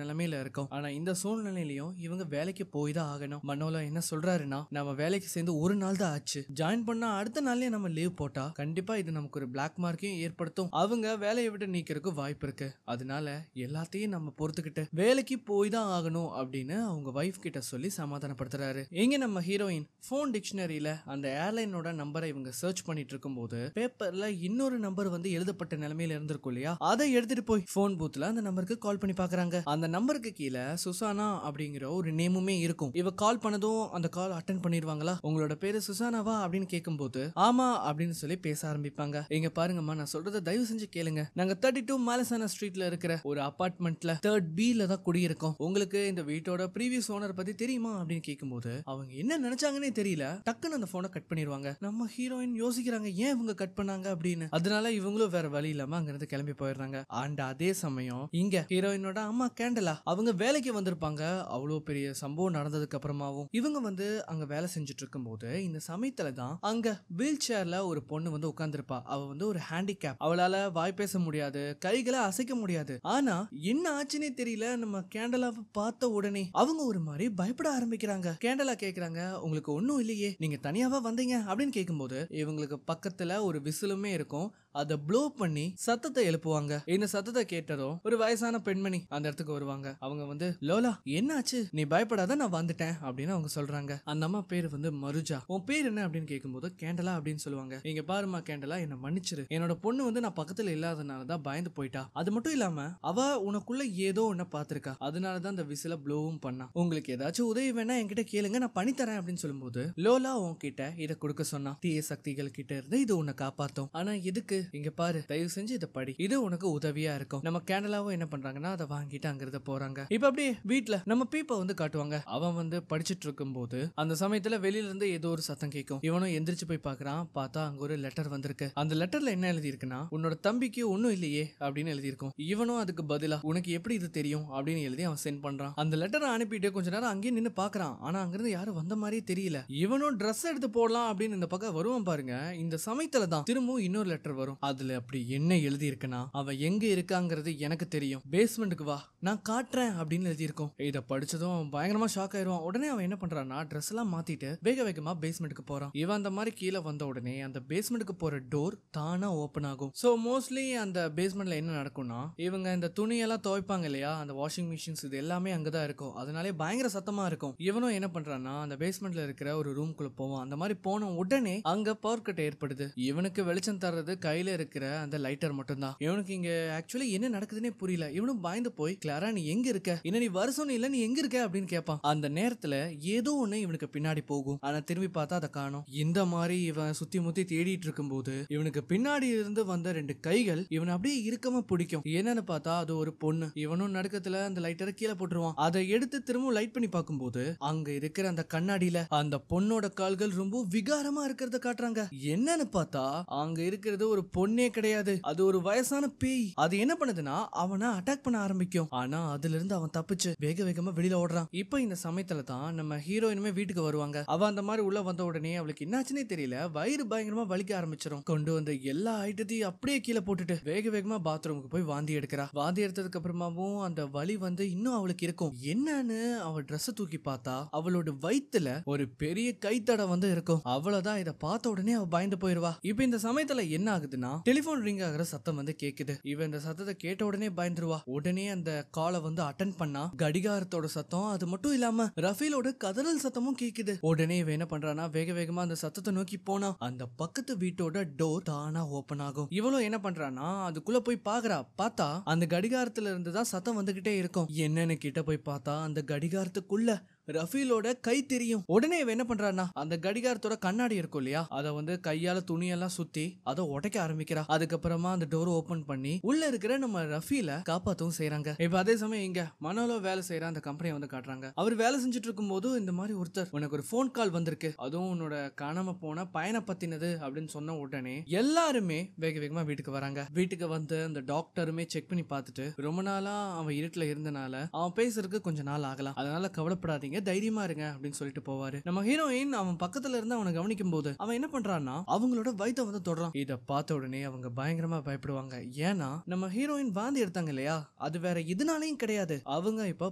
நிலைமையில இருக்கும். ஆனா இந்த சூழ்நிலையிலயும் இவங்க வேலைக்கு போய் தான் ஆகணும். மனோல என்ன சொல்றாருன்னா, நம்ம வேலைக்கு சேர்ந்து ஒரு நாள் தான் ஆச்சு, ஜாயின் பண்ணா அடுத்த நாள்லயே நம்ம லீவ் போட்டா கண்டிப்பா இது நமக்கு ஒரு பிளாக் மார்க்கையும் ஏற்படுத்தும். அவங்க வேலையை விட்டு நீக்கிறதுக்கு வாய்ப்பு இருக்கு. அதனால எல்லாத்தையும் நம்ம பொறுத்துக்கிட்டு வேலைக்கு போய் தான் ஆகணும் அப்படின்னு அவங்க வைஃப் கிட்ட சொல்லி சமாதானப்படுத்துறாரு. எங்க நம்ம ஹீரோயின் போன் டிக்ஷனரியில அந்த ஏர்லைனோட நம்பரை இவங்க சர்ச் பண்ணிட்டு இருக்கும் போது பேப்பர்ல இன்னொரு நம்பர் வந்து எழுதப்பட்ட நிலைமையில இருந்திருக்கும் இல்லையா, அதை எடுத்துட்டு போய் போன் பூத்ல அந்த நம்பருக்கு கால் பண்ணி பாக்குறாங்க. அந்த நம்பருக்கு கீழே சுசானா அப்படிங்கிற ஒரு நேமுமே இருக்கும். இவ கால் பண்ணதும் அந்த கால் அட்டென்ட் பண்ணிடுவாங்களா, உங்களோட பேரு சுசானாவா அப்படின்னு கேட்கும்போது ஆமா அப்படின்னு சொல்லி பேச ஆரம்பிப்பாங்க. இங்க பாருங்கம்மா, நான் சொல்றத தயவு செஞ்சு கேளுங்க. நாங்க 32 மாலசானா ஸ்ட்ரீட்ல இருக்கிற ஒரு அபார்ட்மெண்ட்ல 3rd B-ல தான் குடியிருக்கோம். உங்களுக்கு இந்த வீட்டோட ப்ரீவியஸ் ஓனர் பத்தி தெரியுமா அப்படின்னு கேட்கும்போது அவங்க என்ன நினைச்சாங்கன்னே தெரியல, டக்குன்னு அந்த போனை கட் பண்ணிடுவாங்க. நம்ம ஹீரோயின் யோசிக்கிறாங்க ஏன் இவங்க கட் பண்ணாங்க அப்படின்னு. அதனால இவங்களும் வேற வழி இல்லாம அங்க இருந்து கிளம்பி போயிடுறாங்க. அண்ட் அதே சமயம் இங்க ஹீரோயினோட அம்மா கேண்டலா அவங்க வேலைக்கு வந்திருப்பாங்க. அவ்வளவு பெரிய சம்பவம் நடந்ததுக்கு அப்புறமாவும் இவங்க வந்து அங்க வேலை செஞ்சுட்டு இருக்கும் போது இந்த சமயத்துல தான் அங்க வீல் சேர்ல ஒரு பொண்ணு வந்து உட்கார்ந்துருப்பா. அவ வந்து ஒரு ஹேண்டிகேப், அவளால வாய் பேச முடியாது, கைகளை அசைக்க முடியாது. ஆனா என்ன ஆச்சுன்னே தெரியல, நம்ம கேண்டலாவை பார்த்த உடனே அவங்க ஒரு மாதிரி பயப்பட ஆரம்பிக்கிறாங்க. கேண்டலா கேக்குறாங்க, உங்களுக்கு ஒண்ணும் இல்லையே, நீங்க தனியாவா வந்தீங்க அப்படின்னு கேட்கும்போது இவங்களுக்கு பக்கத்துல ஒரு விசிலுமே இருக்கும். அதை ப்ளோ பண்ணி சத்தத்தை எழுப்புவாங்க. இந்த சத்தத்தை கேட்டதும் ஒரு வயசான பெண்மணி அந்த இடத்துக்கு வருவாங்க. அவங்க வந்து லோலா என்னாச்சு, நீ பயப்படாத, நான் வந்துட்டேன் அப்படின்னு அவங்க சொல்றாங்க. அந்த அம்மா பேரு வந்து மருஜா. உன் பேர் என்ன அப்படின்னு கேட்கும்போது கேண்டலா அப்படின்னு சொல்லுவாங்க. இங்க பாருமா கேண்டலா, என்ன மன்னிச்சிரு, என்னோட பொண்ணு வந்து நான் பக்கத்துல இல்லாதனாலதான் பயந்து போயிட்டா. அது மட்டும் இல்லாம அவ உனக்குள்ள ஏதோ ஒன்ன பாத்திருக்கா, அதனாலதான் அந்த விசில ப்ளோவும் பண்ணா. உங்களுக்கு ஏதாச்சும் உதவி வேணா என்கிட்ட கேளுங்க, நான் பண்ணி தரேன் அப்படின்னு சொல்லும்போது லோலா உன்கிட்ட இதை கொடுக்க சொன்னா, தீய சக்திகள் கிட்ட இருந்து இது உன்னை காப்பாத்தும். ஆனா எதுக்கு, இங்க பாரு, தயவு செஞ்சு இதை படி, இது உனக்கு உதவியா இருக்கும். நம்ம கேண்டலாவும் என்ன பண்றாங்கன்னா அதை வாங்கிட்டு அங்கிருந்த போறாங்க. இப்ப அப்படியே வீட்டுல நம்ம பீப்பை வந்து காட்டுவாங்க. அவன் வந்து படிச்சிட்டு இருக்கும் போது அந்த சமயத்துல வெளியில இருந்து ஏதோ ஒரு சத்தம் கேட்கும். இவனும் எந்திரிச்சு போய் பாக்குறான். பார்த்தா அங்க ஒரு லெட்டர் வந்திருக்கு. அந்த லெட்டர்ல என்ன எழுதி இருக்குன்னா, உன்னோட தம்பிக்கு ஒண்ணும் இல்லையே அப்படின்னு எழுதி இருக்கும். இவனும் அதுக்கு பதிலா உனக்கு எப்படி இது தெரியும் அப்படின்னு எழுதி அவன் சென்ட் பண்றான். அந்த லெட்டரை அனுப்பிட்டு கொஞ்ச நேரம் அங்கேயே நின்னு பாக்குறான். ஆனா அங்கிருந்து யாரும் வந்த மாதிரியே தெரியல. இவனும் ட்ரெஸ் எடுத்து போடலாம் அப்படின்னு இந்த பக்கம் வருவான் பாருங்க. இந்த சமயத்துல தான் திரும்பவும் இன்னொரு லெட்டர் வரும். அதுல அப்படி என்ன எழுதி இருக்குன்னா, அவன் எங்க இருக்காங்கிறது எனக்கு தெரியும், பேஸ்மெண்ட்டுக்கு வா, நான் காட்டுறேன் அப்படின்னு எழுதி இருக்கும். இதை படிச்சதும் அவன் பயங்கரமா ஷாக் ஆயிடுவான். உடனே அவன் என்ன பண்றான்னா ட்ரெஸ் எல்லாம் மாத்திட்டு வேக வேகமா பேஸ்மெண்ட்டுக்கு போறான். இவன் அந்த மாதிரி கீழே வந்த உடனே அந்த பேஸ்மெண்ட்டுக்கு போற டோர் தானா ஓபன் ஆகும். சோ மோஸ்ட்லி அந்த பேஸ்மெண்ட்ல என்ன நடக்கும்னா, இவங்க இந்த துணியெல்லாம் துவைப்பாங்க இல்லையா, அந்த வாஷிங் மிஷின்ஸ் இது எல்லாமே அங்கதான் இருக்கும். அதனாலே பயங்கர சத்தமா இருக்கும். இவனும் என்ன பண்றான்னா அந்த பேஸ்மெண்ட்ல இருக்கிற ஒரு ரூம்குள்ள போவான். அந்த மாதிரி போன உடனே அங்க பவர் கட் ஏற்படுது. இவனுக்கு வெளிச்சம் தர்றது கையில இருக்கிற அந்த லைட்டர் மட்டும் தான். இவனுக்கு இங்க ஆக்சுவலி என்ன நடக்குதுன்னே புரியல. இவனும் பயந்து போய், கிளாரா நீ எங்க இருக்க, என்ன நீ வருஷம் இல்ல, நீ எங்க இருக்க அப்படின்னு கேட்பான். அந்த நேரத்துல ஏதோ ஒண்ணு இவனுக்கு பின்னாடி போகும். ஆனா திரும்பி பார்த்தா அதை காணோம். இந்த மாதிரி இவன் சுத்தி முத்தி தேடிட்டு இருக்கும் போது இவனுக்கு பின்னாடி இருந்து வந்த 2 கைகள் இவனை அப்படியே இறுக்கமா பிடிக்கும். என்னன்னு பார்த்தா அது ஒரு பொண்ணு. இவனும் நடுக்கத்துல அந்த லைட்டரை கீழே போட்டுருவான். அதை எடுத்து திரும்ப லைட் பண்ணி பார்க்கும்போது அங்க இருக்கிற அந்த கண்ணாடியில அந்த பொண்ணோட கால்கள் ரொம்ப விகாரமா இருக்கிறத காட்டுறாங்க. என்னன்னு பார்த்தா அங்க இருக்கிறது ஒரு பொண்ணே கிடையாது, அது ஒரு வயசான பேய். அது என்ன பண்ணுதுன்னா அவனை அட்டாக் பண்ண ஆரம்பிக்கும். ஆனா அதுல இருந்து அவன் தப்பிச்சு வேக வேகமா வெளியில ஓடுறான். இப்ப இந்த சமயத்துல தான் நம்ம ஹீரோயினுமே வீட்டுக்கு வருவாங்க. அவ அந்த மாதிரி உள்ள வந்த உடனே அவளுக்கு என்னாச்சுன்னே தெரியல, வயிறு பயங்கரமா வலிக்க ஆரம்பிச்சிடும். கொண்டு வந்த எல்லா ஐட்டத்தையும் அப்படியே கீழே போட்டுட்டு வேக வேகமா பாத்ரூமுக்கு போய் வாந்தி எடுக்கிறா. வாந்தி எடுத்ததுக்கு அப்புறமாவும் அந்த வலி வந்து இன்னும் அவளுக்கு இருக்கும். என்னன்னு அவ ட்ரெஸ் தூக்கி பார்த்தா அவளோட வயித்துல ஒரு பெரிய கைத்தடை வந்து இருக்கும். அவ்வளவுதான், இதை பார்த்த உடனே அவ பயந்து போயிருவா. இப்ப இந்த சமயத்துல என்ன ஆகுதுன்னா டெலிபோன் ரிங் ஆகிற சத்தம் வந்து கேக்குது. இவன் இந்த சத்தத்தை கேட்ட உடனே பயந்துருவா. உடனே அந்த காலை வந்து அட்டென்ட் பண்ணா கடிகாரத்தோட சத்தம், அது மட்டும் இல்லாம ரஃபீலோட கதறல் சத்தமும் கேக்குது. உடனே இவன் என்ன பண்றானா வேக வேகமா அந்த சத்தத்தை நோக்கி போனா அந்த பக்கத்து வீட்டோட டோர் தானா ஓபன் ஆகும். இவளும் என்ன பண்றானா அதுக்குள்ள போய் பாக்குறா. பார்த்தா அந்த கடிகாரத்துல இருந்துதான் சத்தம் வந்துகிட்டே இருக்கும். என்னன்னு கிட்ட போய் பார்த்தா அந்த கடிகாரத்துக்குள்ள ரஃபீலோட கை தெரியும். உடனே இவன் என்ன பண்றான்னா அந்த கடிகாரத்தோட கண்ணாடி இருக்கும் இல்லையா, அதை வந்து கையால துணியெல்லாம் சுத்தி அதை உடைக்க ஆரம்பிக்கிறா. அதுக்கப்புறமா அந்த டோர் ஓபன் பண்ணி உள்ள இருக்கிற நம்ம ரஃபீல காப்பாத்தவும் செய்யறாங்க. இப்ப அதே சமயம் இங்க மனோலோ வேலை செய்யற அந்த கம்பெனியை வந்து காட்டுறாங்க. அவர் வேலை செஞ்சுட்டு இருக்கும் போது இந்த மாதிரி ஒருத்தர், உனக்கு ஒரு போன் கால் வந்திருக்கு, அதுவும் உன்னோட காணாம போன பயணம் பத்தினது அப்படின்னு சொன்ன உடனே எல்லாருமே வேக வேகமா வீட்டுக்கு வராங்க. வீட்டுக்கு வந்து அந்த டாக்டருமே செக் பண்ணி பார்த்துட்டு, ரொம்ப நாளா அவன் இருட்டுல இருந்தனால அவன் பேசுறதுக்கு கொஞ்ச நாள் ஆகலாம், அதனால கவலைப்படாதீங்க, தைரியமா இருங்க அப்படின்னு சொல்லிட்டு போவாரு. நம்ம ஹீரோயின் அவன் பக்கத்துல இருந்து அவனை கவனிக்கும் போது அவன் என்ன பண்றான்னா அவங்களோட வயித்தை வந்து தொடறான். இத பார்த்த உடனே அவங்க பயங்கரமா பயப்படுவாங்க. ஏன்னா நம்ம ஹீரோயின் வாந்தி எடுத்தாங்க இல்லையா, அது வேற இதனாலையும் கிடையாது, அவங்க இப்ப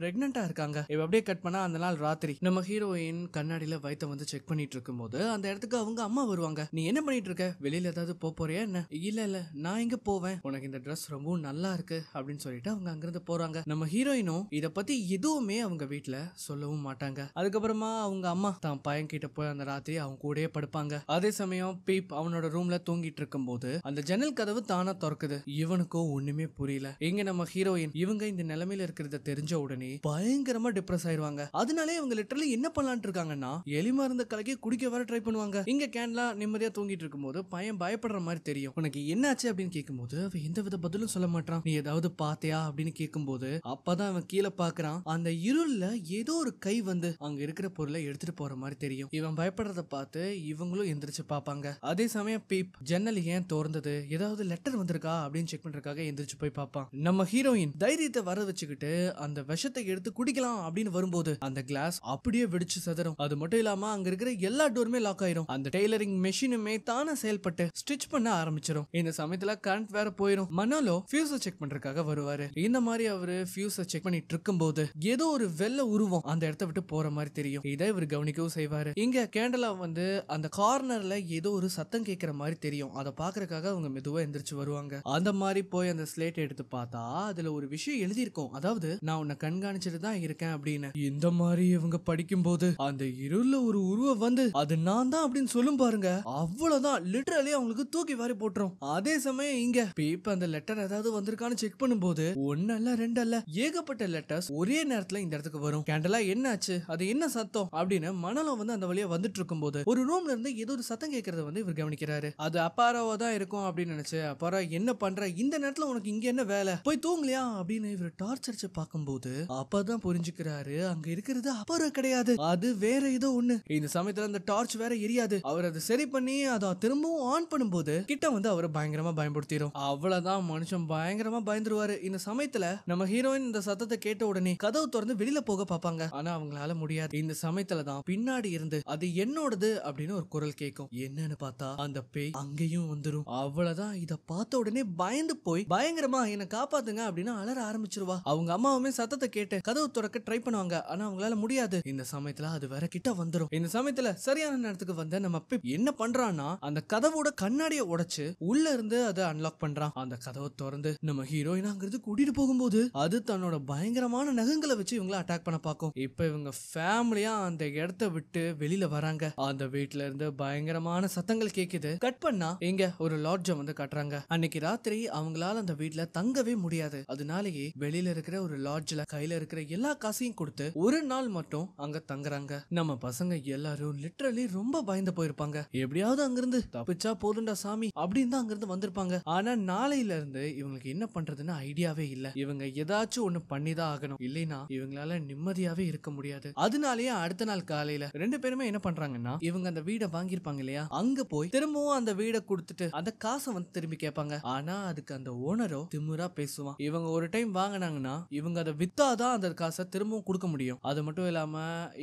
பிரெக்னெண்டா இருக்காங்க. இப்ப அப்படியே கட் பண்ணா அந்த நாள் ராத்திரி நம்ம ஹீரோயின் கண்ணாடியில வயித்தை வந்து செக் பண்ணிட்டு இருக்கும் போது அந்த இடத்துக்கு அவங்க அம்மா வருவாங்க. நீ என்ன பண்ணிட்டு இருக்க, வெளியில ஏதாவது போறியா என்ன? இல்ல நான் எங்க போவேன், உனக்கு இந்த ட்ரெஸ் ரொம்ப நல்லா இருக்கு அப்படின்னு சொல்லிட்டு அவங்க அங்கிருந்து போறாங்க. நம்ம ஹீரோயினும் இத பத்தி எதுவுமே அவங்க வீட்டுல சொல்லவும் மாட்டாங்க. அதுக்கப்புறமா அவங்க அம்மா தான் பையன் கிட்ட போய் அந்த ராத்திரி அவங்க கூடயே படுப்பாங்க. அதே சமயம் பீப் அவனோட ரூம்ல தூங்கிட்டு இருக்கும் போது அந்த ஜன்னல் கதவு தானா திறக்குது. இவனுக்கும் ஒண்ணுமே புரியல. இங்க நம்ம ஹீரோயின் இவங்க இந்த நிலைமையில இருக்கிறத தெரிஞ்ச உடனே பயங்கரமா டிப்ரெஸ் ஆயிருவாங்க. அதனாலே இவங்க லிட்டரலி என்ன பண்ணலாம்னு இருக்காங்கன்னா எலி மருந்து கலக்கி குடிக்க வர ட்ரை பண்ணுவாங்க. இங்க கேன்லா நிம்மதியா தூங்கிட்டு இருக்கும் போது பையன் பயப்படுற மாதிரி தெரியும். உனக்கு என்னாச்சு அப்படின்னு கேட்கும்போது அவன் எந்த வித பதிலும் சொல்ல மாட்டான். நீ ஏதாவது பாத்தியா அப்படின்னு கேட்கும்போது அப்பதான் அவன் கீழே பாக்குறான். அந்த இருள்ல ஏதோ ஒரு கை வந்து அங்க இருக்கிற பொருளை எடுத்துட்டு போற மாதிரி தெரியும். இவன் பயப்படுறத பார்த்து இவங்களும் எந்திரிச்சு பாப்பாங்க. அதே சமயம் பீப் ஜன்னல் ஏன் திறந்தது, ஏதாவது லெட்டர் வந்திருக்கா அப்படின்னு செக் பண்றதுக்காக எந்திரிச்சு போய் பாப்பான். நம்ம ஹீரோயின் தைரியத்தை வர வச்சுக்கிட்டு அந்த விஷத்தை எடுத்து குடிக்கலாம் அப்படின்னு வரும்போது அந்த கிளாஸ் அப்படியே வெடிச்சு சதறும். அது மட்டும் இல்லாம அங்க இருக்கிற எல்லா டோருமே லாக் ஆயிரும். அந்த டெய்லரிங் மெஷினுமே தானே செயல்பட்டு ஸ்டிச் பண்ண ஆரம்பிச்சிடும். இந்த சமயத்துல கரண்ட் வேற போயிரும். மனோலோ ஃபியூஸை செக் பண்றதுக்காக வருவாரு. இந்த மாதிரி அவரு ஃபியூஸை செக் பண்ணிட்டு இருக்கும் போது ஏதோ ஒரு வெள்ளை உருவம் அந்த இடத்தை விட்டு போற மாதிரி தெரியும். இதை இவர் கவனிக்கவும் செய்வாரு. இங்க கேண்டலா வந்து அந்த கார்னர்ல ஏதோ ஒரு சத்தம் கேட்கிற மாதிரி தெரியும். அதை பாக்குறதுக்காக அவங்க மெதுவா எந்திரிச்சு வருவாங்க. அந்த மாதிரி போய் அந்த ஸ்லேட் எடுத்து பார்த்தா அதுல ஒரு விஷயம் எழுதி இருக்கும். அதாவது நான் உன்னை கண்காணிச்சுட்டு தான் இருக்கேன் அப்படின்னு. இந்த மாதிரி இவங்க படிக்கும் போது அந்த இருள ஒரு உருவம் வந்து அது நான் தான் அப்படின்னு சொல்லும் பாருங்க, அவ்வளவுதான் லிட்டரலி அவங்களுக்கு தூக்கி வாரி போட்டுரும். அதே சமயம் இங்க பீப் அந்த லெட்டர் ஏதாவது வந்திருக்கான்னு செக் பண்ணும்போது ஒன்னு அல்ல ரெண்டு அல்ல ஏகப்பட்ட லெட்டர்ஸ் ஒரே நேரத்துல இந்த இடத்துக்கு வரும். கேண்டலா என்னாச்சு, அது என்ன சத்தம் அப்படின்னு மணலம் வந்து அந்த வழியா வந்துட்டு இருக்கும் போது ஒரு ரூம்ல இருந்து ஏதோ ஒரு சத்தம் கேட்கறத வந்து இவர் கவனிக்கிறாரு. அது அப்பாராவா தான் இருக்கும் அப்படின்னு நினைச்சு, அப்பாரா என்ன பண்ற, இந்த நேரத்துல உனக்கு இங்க என்ன வேலை, போய் தூங்கலையா அப்படின்னு இவர் டார்ச் அடிச்சு பார்க்கும்போது அப்பதான் புரிஞ்சுக்கிறாரு அங்க இருக்கிறது அப்பாரா கிடையாது, அது வேற ஏதோ ஒண்ணு. இந்த சமயத்துல அந்த டார்ச் வேற எரியாது. அவர் அதை சரி பண்ணி அதை திரும்பவும் ஆன் பண்ணும்போது கிட்ட வந்து அவரை பயங்கரமா பயன்படுத்திடும். அவ்வளவுதான், மனுஷன் பயங்கரமா பயந்துருவாரு. இந்த சமயத்துல நம்ம ஹீரோயின் இந்த சத்தத்தை கேட்ட உடனே கதவு திறந்து வெளியில போக பாப்பாங்க. ஆனா அவங்களால முடியாது. இந்த சமயத்துல தான் பின்னாடி இருந்து அது என்னோடது அப்படின்னு ஒரு குரல் கேட்கும். என்னன்னு பார்த்தா அந்த பேய் அங்கேயும் வந்துரும். அவ்வளவுதான், இத பார்த்த உடனே பயந்து போய் பயங்கரமா என்ன காப்பாத்துங்க அப்படின்னு அலற ஆரம்பிச்சிருவா. அவங்க அம்மாவுமே சத்தத்தை கேட்டு கதவு திறக்க ட்ரை பண்ணுவாங்க. ஆனா அவங்களால முடியாது. இந்த சமயத்துல அது வேற கிட்ட வந்துரும். இந்த சமயத்துல சரியான நேரத்துக்கு வந்த நம்ம பிப் என்ன பண்றான்னா அந்த கதவோட கண்ணாடியை உடைச்சு உள்ள இருந்து அதை அன்லாக் பண்றான். அந்த கதவை திறந்து நம்ம ஹீரோயின் அங்கிருந்து கூட்டிட்டு போகும்போது அது தன்னோட பயங்கரமான நகங்களை வச்சு இவங்களை அட்டாக் பண்ண பார்க்கும். இப்ப இவங்க ஃபேமிலியா அந்த இடத்தை விட்டு வெளியில வராங்க. அந்த வீட்டுல இருந்து பயங்கரமான சத்தங்கள் கேக்குது. கட் பண்ணா இங்க ஒரு லாட்ஜை வந்து காட்டுறாங்க. அன்னைக்கு ராத்திரி அவங்களால அந்த வீட்டுல தங்கவே முடியாது. அதனாலேயே வெளியில இருக்கிற ஒரு லாட்ஜ்ல கையில இருக்கிற எல்லா காசையும் கொடுத்து ஒரு நாள் மட்டும் அங்க தங்குறாங்க. நம்ம பசங்க எல்லாரும் லிட்டரலி ரொம்ப பயந்து போயிருப்பாங்க. எப்படியாவது அங்கிருந்து தப்பிச்சா போதுண்டா சாமி அப்படின்னு தான் அங்கிருந்து வந்திருப்பாங்க. ஆனா நாளையில இருந்து இவங்களுக்கு என்ன பண்றதுன்னு ஐடியாவே இல்ல. இவங்க ஏதாச்சும் ஒண்ணு பண்ணிதான் ஆகணும், இல்லைன்னா இவங்களால நிம்மதியாவே இருக்க முடியாது. அதனாலேயே அடுத்த நாள் காலையில ரெண்டு பேருமே என்ன பண்றாங்கன்னா இவங்க அந்த வீடை வாங்கியிருப்பாங்க இல்லையா, அங்க போய் திரும்பவும் அந்த வீடை கொடுத்துட்டு அந்த காசை வந்து திரும்பி கேட்பாங்க. ஆனா அதுக்கு அந்த ஓனரோ திமிரா பேசுவான். இவங்க ஒரு டைம் வாங்கினாங்கன்னா இவங்க அதை வித்தாதான் அந்த காசை திரும்பவும் கொடுக்க முடியும். அது மட்டும் இல்லாம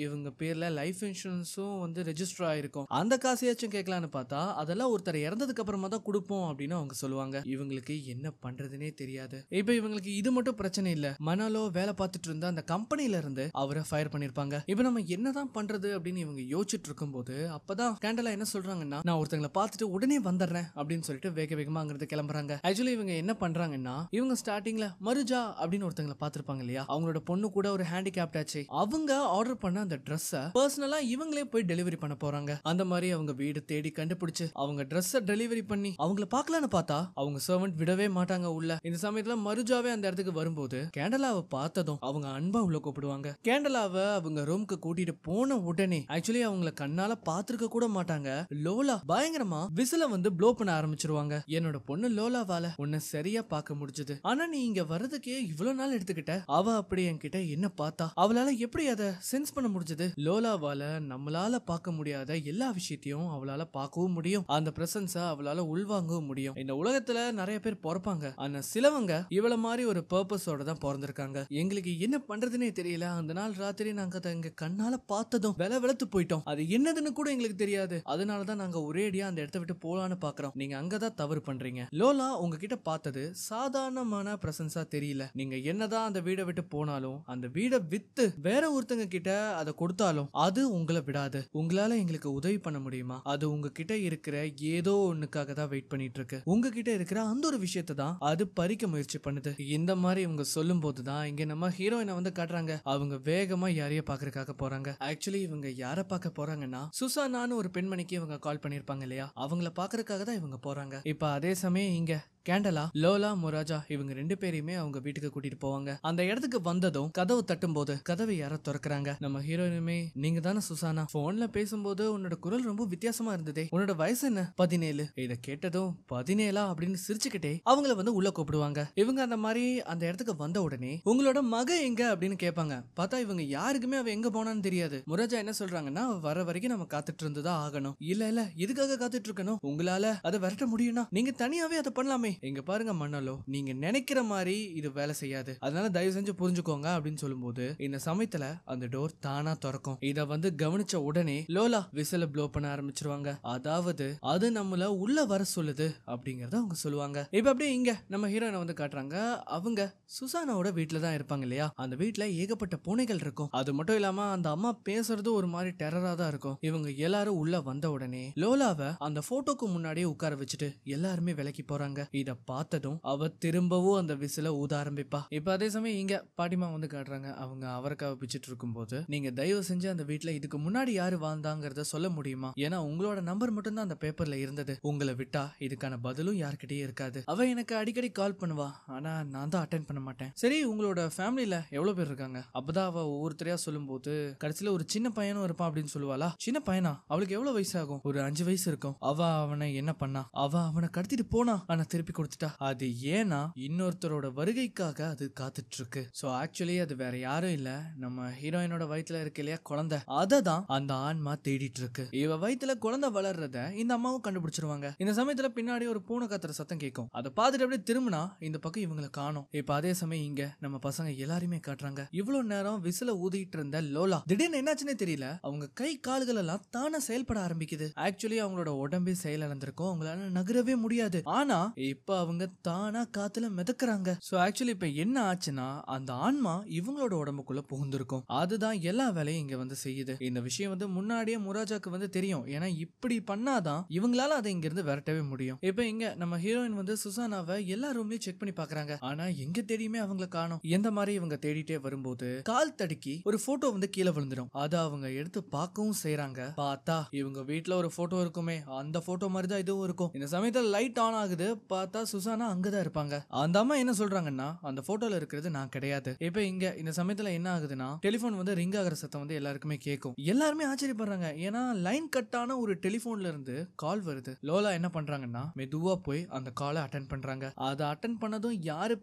இவங்க பேர்ல லைஃப் இன்சூரன்ஸும் வந்து ரெஜிஸ்டர் ஆயிருக்கும். அந்த காசையாச்சும் கேட்கலான்னு பார்த்தா அதெல்லாம் ஒருத்தர் இறந்ததுக்கு அப்புறமா தான் கொடுப்போம் அப்படின்னு அவங்க சொல்லுவாங்க. இவங்களுக்கு என்ன பண்றதுன்னே தெரியாது. இப்ப இவங்களுக்கு இது மட்டும் பிரச்சனை இல்ல, மணாலோ வேலை பார்த்துட்டு இருந்த அந்த கம்பெனில இருந்து அவரை ஃபயர் பண்ணிருப்பாங்க. இப்ப நம்ம என்னதான் பண்றது அப்படின்னு இவங்க யோசிச்சுட்டு இருக்கும் போது அப்பதான் கேண்டலா என்ன சொல்றாங்கன்னா நான் ஒருத்தங்களை பார்த்துட்டு உடனே வந்துடுறேன் அப்படின்னு சொல்லிட்டு வேக வேகமா அங்கிருந்து கிளம்புறாங்க. ஆக்சுவலி இவங்க என்ன பண்றாங்கன்னா இவங்க ஸ்டார்டிங்ல மருஜா அப்படின்னு ஒருத்தங்களை பார்த்திருப்பாங்க இல்லையா, அவங்களோட பொண்ணு கூட ஒரு ஹேண்டிகேப்ட் ஆச்சு. அவங்க ஆர்டர் பண்ண அந்த ட்ரெஸ்ஸை பர்சனலா இவங்களே போய் டெலிவரி பண்ண போறாங்க. அந்த மாதிரி அவங்க வீடு தேடி கண்டுபிடிச்சு அவங்க ட்ரெஸ்ஸை டெலிவரி பண்ணி அவங்கள பார்க்கலான்னு பார்த்தா அவங்க சர்வெண்ட் விடவே மாட்டாங்க உள்ள. இந்த சமயத்துல மருஜாவே அந்த இடத்துக்கு வரும்போது கேண்டலாவை பார்த்ததும் அவங்க அன்பா உள்ள கூப்பிடுவாங்க. கேண்டலா லோலாவை அவங்க ரூம்க்கு கூட்டிட்டு போன உடனே ஆக்சுவலி அவங்கள கண்ணால பாத்துருக்க கூட மாட்டாங்க. லோலா பயங்கரமா விசில வந்து ப்ளோ பண்ண ஆரம்பிச்சிருவாங்க. என்னோட பொண்ணு லோலாவால உன்னை சரியா பார்க்க முடிஞ்சது, ஆனா நீ இங்க வர்றதுக்கே இவ்வளவு நாள் எடுத்துக்கிட்ட. அவ அப்படி என்கிட்ட என்ன பார்த்தா, அவளால எப்படி அதை சென்ஸ் பண்ண முடிஞ்சது? லோலாவால நம்மளால பார்க்க முடியாத எல்லா விஷயத்தையும் அவளால பார்க்கவும் முடியும், அந்த பிரசன்ஸ அவளால உள்வாங்கவும் முடியும். இந்த உலகத்துல நிறைய பேர் பிறப்பாங்க, ஆனா சிலவங்க இவ்வளவு மாதிரி ஒரு பர்பஸோட தான் பிறந்திருக்காங்க. எங்களுக்கு என்ன பண்றதுன்னே தெரியல. அந்த நாள் ராத்திரி நாங்க எங்க கண்ணால பார்த்ததும் வெளத்து போயிட்டோம். அது என்னதுன்னு கூட எங்களுக்கு தெரியாது. அதனாலதான் நாங்க ஒரேடியா அந்த இடத்த விட்டு போலான்னு பாக்குறோம். நீங்க அங்கதான் தவறு பண்றீங்க. லோலா உங்ககிட்ட பார்த்தது சாதாரணமான பிரசன்ஸா தெரியல. நீங்க என்னதான் அந்த வீடை விட்டு போனாலும், அந்த வீடை வித்து வேற ஒருத்தங்க கிட்ட அதை கொடுத்தாலும் அது உங்களை விடாது. உங்களால எங்களுக்கு உதவி பண்ண முடியுமா? அது உங்ககிட்ட இருக்கிற ஏதோ ஒண்ணுக்காக தான் வெயிட் பண்ணிட்டு இருக்கு. உங்ககிட்ட இருக்கிற அந்த ஒரு விஷயத்தை தான் அது பறிக்க முயற்சி பண்ணுது. இந்த மாதிரி இவங்க சொல்லும் போதுதான் இங்க நம்ம ஹீரோயினை வந்து காட்டுறாங்க. அவங்க வேகமா யாரைய பாக்குறதுக்காக போறாங்க. ஆக்சுவலி இவங்க யார பார்க்க போறாங்கன்னா, சுசானான்னு ஒரு பெண்மணிக்கு இவங்க கால் பண்ணிருப்பாங்க இல்லையா, அவங்கள பாக்குறதுக்காக தான் இவங்க போறாங்க. இப்ப அதே சமயம் இங்க கேண்டலா, லோலா, முராஜா இவங்க 2 பேரையுமே அவங்க வீட்டுக்கு கூட்டிட்டு போவாங்க. அந்த இடத்துக்கு வந்ததும் கதவு தட்டும் போது கதவை யாரோ திறக்கிறாங்க. நம்ம ஹீரோயினுமே, நீங்க தானே சுசானா? போன்ல பேசும்போது உன்னோட குரல் ரொம்ப வித்தியாசமா இருந்ததே, உன்னோட வயசு என்ன? 17. இத கேட்டதும் 17 அப்படின்னு சிரிச்சுக்கிட்டே அவங்கள வந்து உள்ள கூப்பிடுவாங்க. இவங்க அந்த மாதிரி அந்த இடத்துக்கு வந்த உடனே உங்களோட மக எங்க அப்படின்னு கேட்பாங்க. பார்த்தா இவங்க யாருக்குமே அவ எங்க போனான்னு தெரியாது. முராஜா என்ன சொல்றாங்கன்னா, வர வரைக்கும் நம்ம காத்துட்டு இருந்துதான் ஆகணும். இல்ல எதுக்காக காத்துட்டு இருக்கணும்? உங்களால அதை விரட்ட முடியும்னா நீங்க தனியாவே அதை பண்ணலாமே. எங்க பாருங்க மண்ணலோ, நீங்க நினைக்கிற மாதிரி இது வேலை செய்யாது, அதனால தயவு செஞ்சு புரிஞ்சுக்கோங்க அப்படின்னு சொல்லும்போது இந்த சமயத்துல அந்த டோர் தானா திறக்கும். இத வந்து கவனிச்ச உடனே லோலா விசில ப்ளோ பண்ண ஆரம்பிச்சிருவாங்க. அதாவது அது நம்மள உள்ள வர சொல்லுது அப்படிங்கறத அவங்க சொல்லுவாங்க. இப்ப அப்படியே இங்க நம்ம ஹீரோயினை வந்து காட்டுறாங்க. அவங்க சுசானாவோட வீட்டுல தான் இருப்பாங்க இல்லையா. அந்த வீட்டுல ஏகப்பட்ட பூனைகள் இருக்கும். அது மட்டும் இல்லாம அந்த அம்மா பேசுறது ஒரு மாதிரி டெரரா தான் இருக்கும். இவங்க எல்லாரும் உள்ள வந்த உடனே லோலாவை அந்த போட்டோக்கு முன்னாடியே உட்கார வச்சுட்டு எல்லாருமே விலக்கி போறாங்க. இத பார்த்ததும் அவ திரும்பவும் அந்த விசில ஊத ஆரம்பிப்பா. இப்ப அதே சமயம் இங்க பாட்டிமா வந்து காட்டுறாங்க. அவங்க அவரைக்காவை பிச்சுட்டு இருக்கும் போது, நீங்க தயவு செஞ்சு அந்த வீட்டுல இதுக்கு முன்னாடி யாரு வாழ்ந்தாங்கிறத சொல்ல முடியுமா? ஏன்னா உங்களோட நம்பர் மட்டும் தான் அந்த பேப்பர்ல இருந்தது. உங்களை விட்டா இதுக்கான பதிலும் யார்கிட்டயே இருக்காது. அவ எனக்கு அடிக்கடி கால் பண்ணுவா, ஆனா நான் தான் அட்டென்ட் பண்ண மாட்டேன். சரி, உங்களோட ஃபேமிலில எவ்வளவு பேர் இருக்காங்க? அப்பதான் அவ ஒவ்வொருத்தரையா சொல்லும் போது கடைசியில ஒரு சின்ன பையனும் இருப்பான் அப்படின்னு சொல்லுவாளா. சின்ன பையனா? அவளுக்கு எவ்வளவு வயசு ஆகும்? ஒரு 5 வயசு இருக்கும். அவ அவனை என்ன பண்ணா? அவ அவனை கடத்திட்டு போனா, ஆனா திருப்பி கொடுத்துட்டா. அது ஏன்னா இன்னொருத்தரோட வருகைக்காக அது காத்துட்டு இருக்கு. சோ ஆக்சுவலி அது வேற யாரும் இல்ல, நம்ம ஹீரோயினோட வயித்துல இருக்கு இல்லையா குழந்தை, அததான் அந்த ஆன்மா தேடிட்டு இருக்கு. இவ வயித்துல குழந்தை வளர்றத இந்த அம்மாவும் கண்டுபிடிச்சிருவாங்க. இந்த சமயத்துல பின்னாடி ஒரு பூனை கத்துற சத்தம் கேட்கும். அதை பார்த்துட்டு அப்படியே திரும்பினா இந்த பக்கம் இவங்களை காணோம். இப்ப அதே சமயம் இங்க நம்ம பசங்க எல்லாருமே காட்டுறாங்க. இவ்வளவு நேரம் விசில ஊதிட்டு இருந்த லோலா திடீர்னு என்னாச்சுன்னே தெரியல, அவங்க கை கால்கள் எல்லாம் தானா செயல்பட ஆரம்பிக்குது. ஆக்சுவலி அவங்களோட உடம்பே செயலிழந்திருக்கும், அவங்களால நகரவே முடியாது. ஆனா இப்ப அவங்க தானா காத்துல மிதக்குறாங்க. சோ ஆக்சுவலி இப்ப என்ன ஆச்சுன்னா, அந்த ஆன்மா இவங்களோட உடம்புக்குள்ள புகுந்திருக்கும். அதுதான் எல்லா வேலையும் இங்க வந்து செய்யுது. இந்த விஷயம் வந்து முன்னாடியே முராஜாக்கு வந்து தெரியும். ஏன்னா இப்படி பண்ணாதான் இவங்களால அதை இங்க இருந்து விரட்டவே முடியும். இப்ப இங்க நம்ம ஹீரோயின் வந்து சுசானாவை எல்லா ரூம்லயும் செக் பண்ணி பாக்குறாங்க. ஆனா எங்க தேடியுமே அவங்களை காணோம். எந்த மாதிரி இவங்க தேடிட்டே வரும்போது கால் தடுக்கி ஒரு போட்டோ வந்து கீழே விழுந்துடும். அதை அவங்க எடுத்து பார்க்கவும் செய்யறாங்க. பார்த்தா இவங்க வீட்டுல ஒரு போட்டோ இருக்குமே, அந்த போட்டோ மாதிரி தான் இதுவும் இருக்கும். இந்த சமயத்துல லைட் ஆன் ஆகுது. பார்த்தா சுசானா அங்கதான் இருப்பாங்க. அந்த அம்மா என்ன சொல்றாங்கன்னா, அந்த போட்டோல இருக்கிறது நான் கிடையாது. இப்ப இங்க இந்த சமயத்துல என்ன ஆகுதுன்னா, டெலிபோன் வந்து ரிங் ஆகிற சத்தம் வந்து எல்லாருக்குமே கேட்கும். எல்லாருமே ஆச்சரியப்படுறாங்க. ஏன்னா லைன் கட்டான ஒரு டெலிபோன்ல இருந்து கால் வருது. லோலா என்ன பண்றாங்கன்னா, மெதுவா போய் அந்த காலை அட்டென்ட் பண்றாங்க. அதை அட்டென்ட் பண்ணதும் யாரு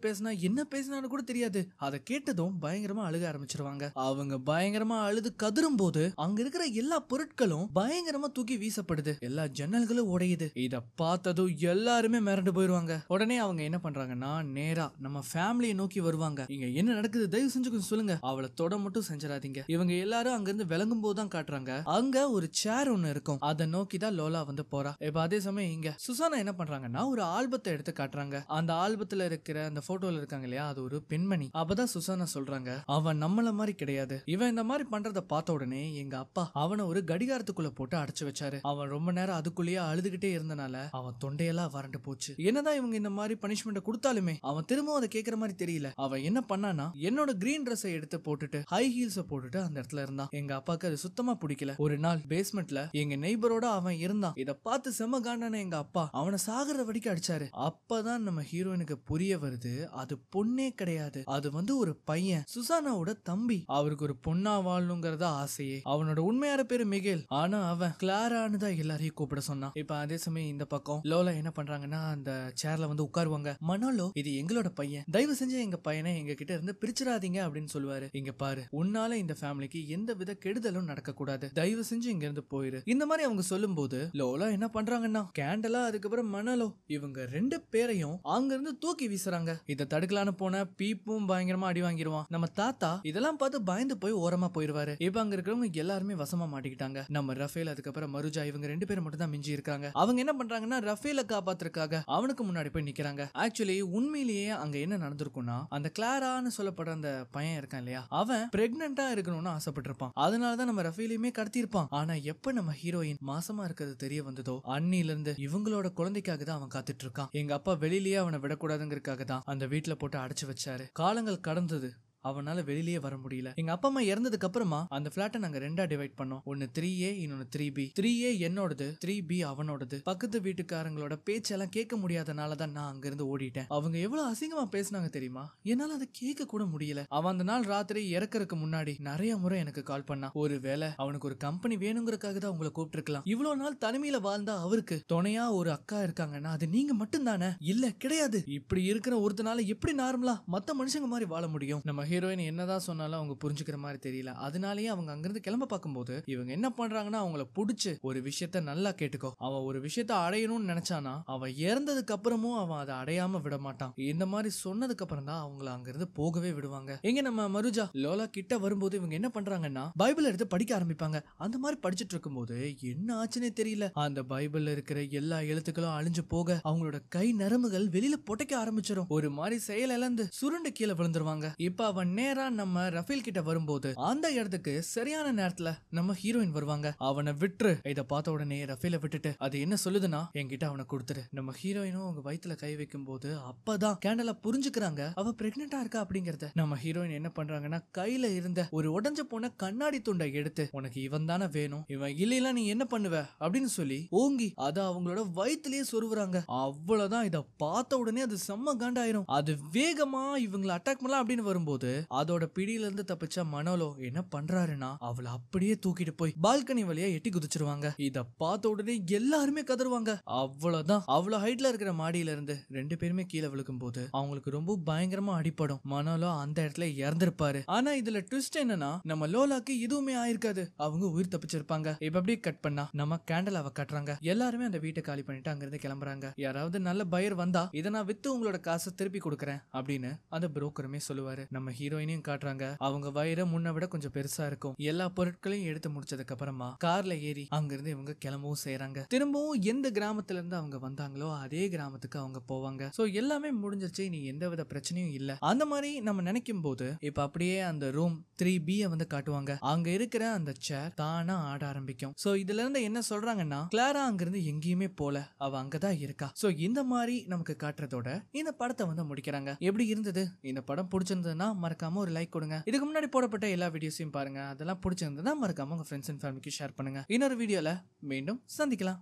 பேசினா என்ன பேசினான்னு கூட தெரியாது. அதை கேட்டதும் பயங்கரமா அழுக ஆரம்பிச்சிருவாங்க. அவங்க பயங்கரமா அழுது கதறும் போது அங்க இருக்கிற எல்லா பொருட்களும் பயங்கரமா தூக்கி வீசப்படுது. எல்லா ஜன்னல்களும் உடையுது. இத பார்த்ததும் எல்லாருமே மிரண்டு போயிருவாங்க. உடனே அவங்க என்ன பண்றாங்கன்னா, நேரா நம்ம ஃபேமிலியை நோக்கி வருவாங்க. இங்க என்ன நடக்குது, தயவு செஞ்சு கொஞ்சம் சொல்லுங்க, அவளை தொட மட்டும் செஞ்சிடாதீங்க. இவங்க எல்லாரும் அங்க இருந்து விளங்கும் போது தான் காட்டுறாங்க, அங்க ஒரு சேர் ஒண்ணு இருக்கும். அதை நோக்கி தான் லோலா வந்து போறா. இப்ப அதே சமயம் இங்க சுசானா என்ன பண்றாங்கன்னா, ஒரு ஆல்பத்தை எடுத்து காட்டுறாங்க. அந்த ஆல்பத்துல இருக்கிற அந்த போட்டோல இருக்காங்க இல்லையா, அது ஒரு பெண்மணி. அப்பதான் சுசானா சொல்றாங்க, அவன் நம்மள மாதிரி கிடையாது. இவன் இந்த மாதிரி பண்றத பார்த்த உடனே எங்க அப்பா அவனை ஒரு கடிகாரத்துக்குள்ள போட்டு அடைச்சு வச்சாரு. அவன் ரொம்ப நேரம் அதுக்குள்ளேயே அழுதுகிட்டே இருந்தனால அவன் தொண்டையெல்லாம் வறண்டு போச்சு. என்னதான் என்னதான் இவங்க இந்த மாதிரி பனிஷ்மெண்ட் கொடுத்தாலுமே அவன் திரும்பவும் அதை கேட்கற மாதிரி தெரியல. அவன் என்ன பண்ணானா என்னோட கிரீன் ட்ரெஸ்ஸை எடுத்து போட்டுட்டு ஹை ஹீல்ஸ போட்டுட்டு அந்த இடத்துல இருந்தான். எங்க அப்பாக்கு அது சுத்தமா பிடிக்கல. ஒரு நாள் பேஸ்மெண்ட்ல எங்க நெய்பரோட அவன் இருந்தான். இத பார்த்து செம காண்டான எங்க அப்பா அவனை சாகுற வரைக்கும் அடிச்சாரு. அப்பதான் நம்ம ஹீரோயினுக்கு புரிய வருது அது பொண்ணே கிடையாது, அது வந்து ஒரு பையன், சுசானாவோட தம்பி. அவருக்கு ஒரு பொண்ணா வாழணுங்கிறத ஆசையே. அவனோட உண்மையான பேரு மிகேல். ஆனா அவன் கிளாரான்னு தான் எல்லாரையும் கூப்பிட சொன்னான். இப்ப அதே சமயம் இந்த பக்கம் லோலா என்ன பண்றாங்கன்னா அந்த சேர்ல வந்து உட்காருவாங்க. மனோலோ இது எங்களோட பையன், தயவு செஞ்சு எங்க பையனை எங்க கிட்ட இருந்து பிரிச்சிடாதீங்க அப்படின்னு சொல்லுவாரு. இங்க பாரு, உன்னால இந்த ஃபேமிலிக்கு எந்த வித கெடுதலும் நடக்க கூடாது, தயவு செஞ்சு இங்க இருந்து போயிரு. இந்த மாதிரி அவங்க சொல்லும் போது லோலா என்ன பண்றாங்கன்னா கேண்டலா அதுக்கப்புறம் மனோலோ இவங்க ரெண்டு பேரையும் அங்க இருந்து தூக்கி வீசுறாங்க. இதை தடுக்கலான்னு போன பீப்பும் பயங்கரமா அடி வாங்கிடுவான். நம்ம தாத்தா இதெல்லாம் பார்த்து பயந்து போய் ஓரமா போயிருவாரு. இப்ப அங்க இருக்கிறவங்க எல்லாருமே வசமா மாட்டிக்கிட்டாங்க. நம்ம ரஃபேல் அதுக்கப்புறம் மருஜா இவங்க ரெண்டு பேரும் மட்டும் தான் மிஞ்சி இருக்காங்க. அவங்க என்ன பண்றாங்கன்னா ரஃபேல காப்பாத்துறதுக்காக அவனுக்கு முன்னாடி போய் நிக்கிறாங்க. ஆக்சுவலி உண்மையிலேயே அங்க என்ன நடந்திருக்கும்னா அந்த கிளாரான்னு சொல்லப்படுற அந்த பையன் இருக்கான் இல்லையா, அவன் பிரெக்னெண்டா இருக்கணும்னு ஆசைப்பட்டிருப்பான். அதனாலதான் நம்ம ரஃபேலையுமே கடத்திருப்பான். ஆனா எப்ப நம்ம ஹீரோயின் மாசமா இருக்கிறது தெரிய வந்ததோ அன்னில இருந்து இவங்களோட குழந்தைக்காக தான் அவன் காத்துட்டு இருக்கான். எங்க அப்பா வெளியிலேயே அவனை விடக்கூடாதுங்கிறதுக்காக தான் அந்த வீட்டுல போட்டு அடைச்சு வச்சாரு. காலங்கள் கடந்தது, அவனால வெளியிலேயே வர முடியல. எங்க அப்பா அம்மா இறந்ததுக்கு அப்புறமா அந்த பிளாட்டை நாங்க ரெண்டா டிவைட் பண்ணோம். ஒன்னு 3A இன்னொன்னு 3B. 3A என்னோடது, 3B அவனோடது. பக்கத்து வீட்டுக்காரங்களோட பேச்செல்லாம் கேட்க முடியாதனாலதான் நான் அங்க இருந்து ஓடிட்டேன். அவங்க எவ்வளவு அசிங்கமா பேசினாங்க தெரியுமா, என்னால அதை கேட்க கூட முடியல. அவன் அந்த நாள் ராத்திரி இறக்கறதுக்கு முன்னாடி நிறைய முறை எனக்கு கால் பண்ணான். ஒருவேளை அவனுக்கு ஒரு கம்பெனி வேணுங்கிறதுக்காக தான் உங்களை கூப்பிட்டு இருக்கலாம். இவ்வளவு நாள் தனிமையில வாழ்ந்தா அவருக்கு துணையா ஒரு அக்கா இருக்காங்கன்னா அது நீங்க மட்டும் தானே? இல்ல கிடையாது. இப்படி இருக்கிற ஒருத்தனால எப்படி நார்மலா மத்த மனுஷங்க மாதிரி வாழ முடியும்? நம்ம ஹீரோயின் என்னதான் சொன்னாலும் அவங்க புரிஞ்சுக்கிற மாதிரி தெரியல. அதனாலேயே அவங்க அங்கிருந்து கிளம்ப பார்க்கும்போது இவங்க என்ன பண்றாங்கன்னா அவங்கள புடிச்சு ஒரு விஷயத்த நல்லா கேட்டுக்கோ, அவன் ஒரு விஷயத்த அடையணும்னு நினைச்சானா அவன் இறந்ததுக்கு அப்புறமும் அவன் அதை அடையாம விட மாட்டான். இந்த மாதிரி சொன்னதுக்கு அப்புறம் தான் அவங்கள அங்கிருந்து போகவே விடுவாங்க. எங்க நம்ம மருஜா லோலா கிட்ட வரும்போது இவங்க என்ன பண்றாங்கன்னா பைபிள் எடுத்து படிக்க ஆரம்பிப்பாங்க. அந்த மாதிரி படிச்சுட்டு இருக்கும்போது என்ன ஆச்சுன்னே தெரியல, அந்த பைபிள்ல இருக்கிற எல்லா எழுத்துக்களும் அழிஞ்சு போக அவங்களோட கை நரம்புகள் வெளியில பொட்டைக்க ஆரம்பிச்சிடும். ஒரு மாதிரி செயல் இழந்து சுருண்டு கீழே விழுந்துருவாங்க. இப்ப அவன் நேரா நம்ம ரஃபேல் கிட்ட வரும்போது அந்த இடத்துக்கு சரியான நேரத்துல நம்ம ஹீரோயின் வருவாங்க. அவனை விட்டுரு. இத பார்த்த உடனே ரஃபேல விட்டுட்டு அது என்ன சொல்லுதுன்னா என்கிட்ட அவனை கொடுத்துரு. நம்ம ஹீரோயினும் அவங்க வயித்துல கை வைக்கும் போது அப்பதான் கேண்டலா புரிஞ்சுக்கிறாங்க அவ பிரெக்னெண்டா இருக்கா அப்படிங்கறத. நம்ம ஹீரோயின் என்ன பண்றாங்கன்னா கையில இருந்த ஒரு உடைஞ்ச போன கண்ணாடி துண்டை எடுத்து உனக்கு இவன் தானே வேணும், இவன் இல்லைன்னா நீ என்ன பண்ணுவ அப்படின்னு சொல்லி ஓங்கி அத அவங்களோட வயிற்றுலயே சொருவுறாங்க. அவ்வளவுதான். இத பார்த்த உடனே அது செம்ம காண்டாயிரும். அது வேகமா இவங்களை அட்டாக் பண்ணலாம் அப்படின்னு வரும்போது அதோட பிடியில இருந்து தப்பிச்ச மனோலோ என்ன பண்றாருன்னா அவளை அப்படியே தூக்கிட்டு போய் பால்கனி வழியா எட்டி குதிச்சிருவாங்க. இத பார்த்த உடனே எல்லாருமே கதறுவாங்க. அவ்வளவுதான். அவ்வளவு ஹைட்ல இருக்கிற மாடியில இருந்து ரெண்டு பேருமே கீழே விழுக்கும் போது அவங்களுக்கு ரொம்ப பயங்கரமா அடிப்படும். மனோலோ அந்த இடத்துல இறந்திருப்பாரு. ஆனா இதுல ட்விஸ்ட் என்னன்னா நம்ம லோலாக்கு எதுவுமே ஆயிருக்காது, அவங்க உயிர் தப்பிச்சிருப்பாங்க. இப்ப அப்படியே கட் பண்ணா நம்ம கேண்டலாவை கட்டுறாங்க. எல்லாருமே அந்த வீட்டை காலி பண்ணிட்டு அங்கிருந்து கிளம்புறாங்க. யாராவது நல்ல பையர் வந்தா இதை நான் வித்து உங்களோட காசை திருப்பி கொடுக்கறேன் அப்படின்னு அந்த புரோக்கருமே சொல்லுவாரு. நம்ம ஹீரோயினையும் காட்டுறாங்க. அவங்க வயிறு முன்ன விட கொஞ்சம் பெருசா இருக்கும். எல்லா பொருட்களையும் எடுத்து முடிச்சதுக்கு அப்புறமா கார்ல ஏறி அங்கிருந்து இவங்க கிளம்பவும் செய்யறாங்க. திரும்பவும் எந்த கிராமத்துல இருந்து அவங்க வந்தாங்களோ அதே கிராமத்துக்கு அவங்க போவாங்க. சோ எல்லாமே முடிஞ்சிருச்சு, நீ எந்த வித பிரச்சனையும் இல்ல அந்த மாதிரி நம்ம நினைக்கும் போது இப்ப அப்படியே அந்த ரூம் 3B வந்து காட்டுவாங்க. அங்க இருக்கிற அந்த சேர் தானா ஆட ஆரம்பிக்கும். சோ இதுல இருந்து என்ன சொல்றாங்கன்னா கிளாரா அங்கிருந்து எங்கேயுமே போல, அவ அங்கதான் இருக்கா. சோ இந்த மாதிரி நமக்கு காட்டுறதோட இந்த படத்தை வந்து முடிக்கிறாங்க. எப்படி இருந்தது இந்த படம்? பிடிச்சிருந்ததுன்னா மறக்காம ஒரு லைக் கொடுங்க. இதுக்கு முன்னாடி போடப்பட்ட எல்லா வீடியோஸையும் பாருங்க. அதெல்லாம் பிடிச்சிருந்ததுன்னா மறக்காம உங்க ஃப்ரெண்ட்ஸ் அண்ட் ஃபேமிலிக்கு ஷேர் பண்ணுங்க. இன்னொரு வீடியோல மீண்டும் சந்திக்கலாம்.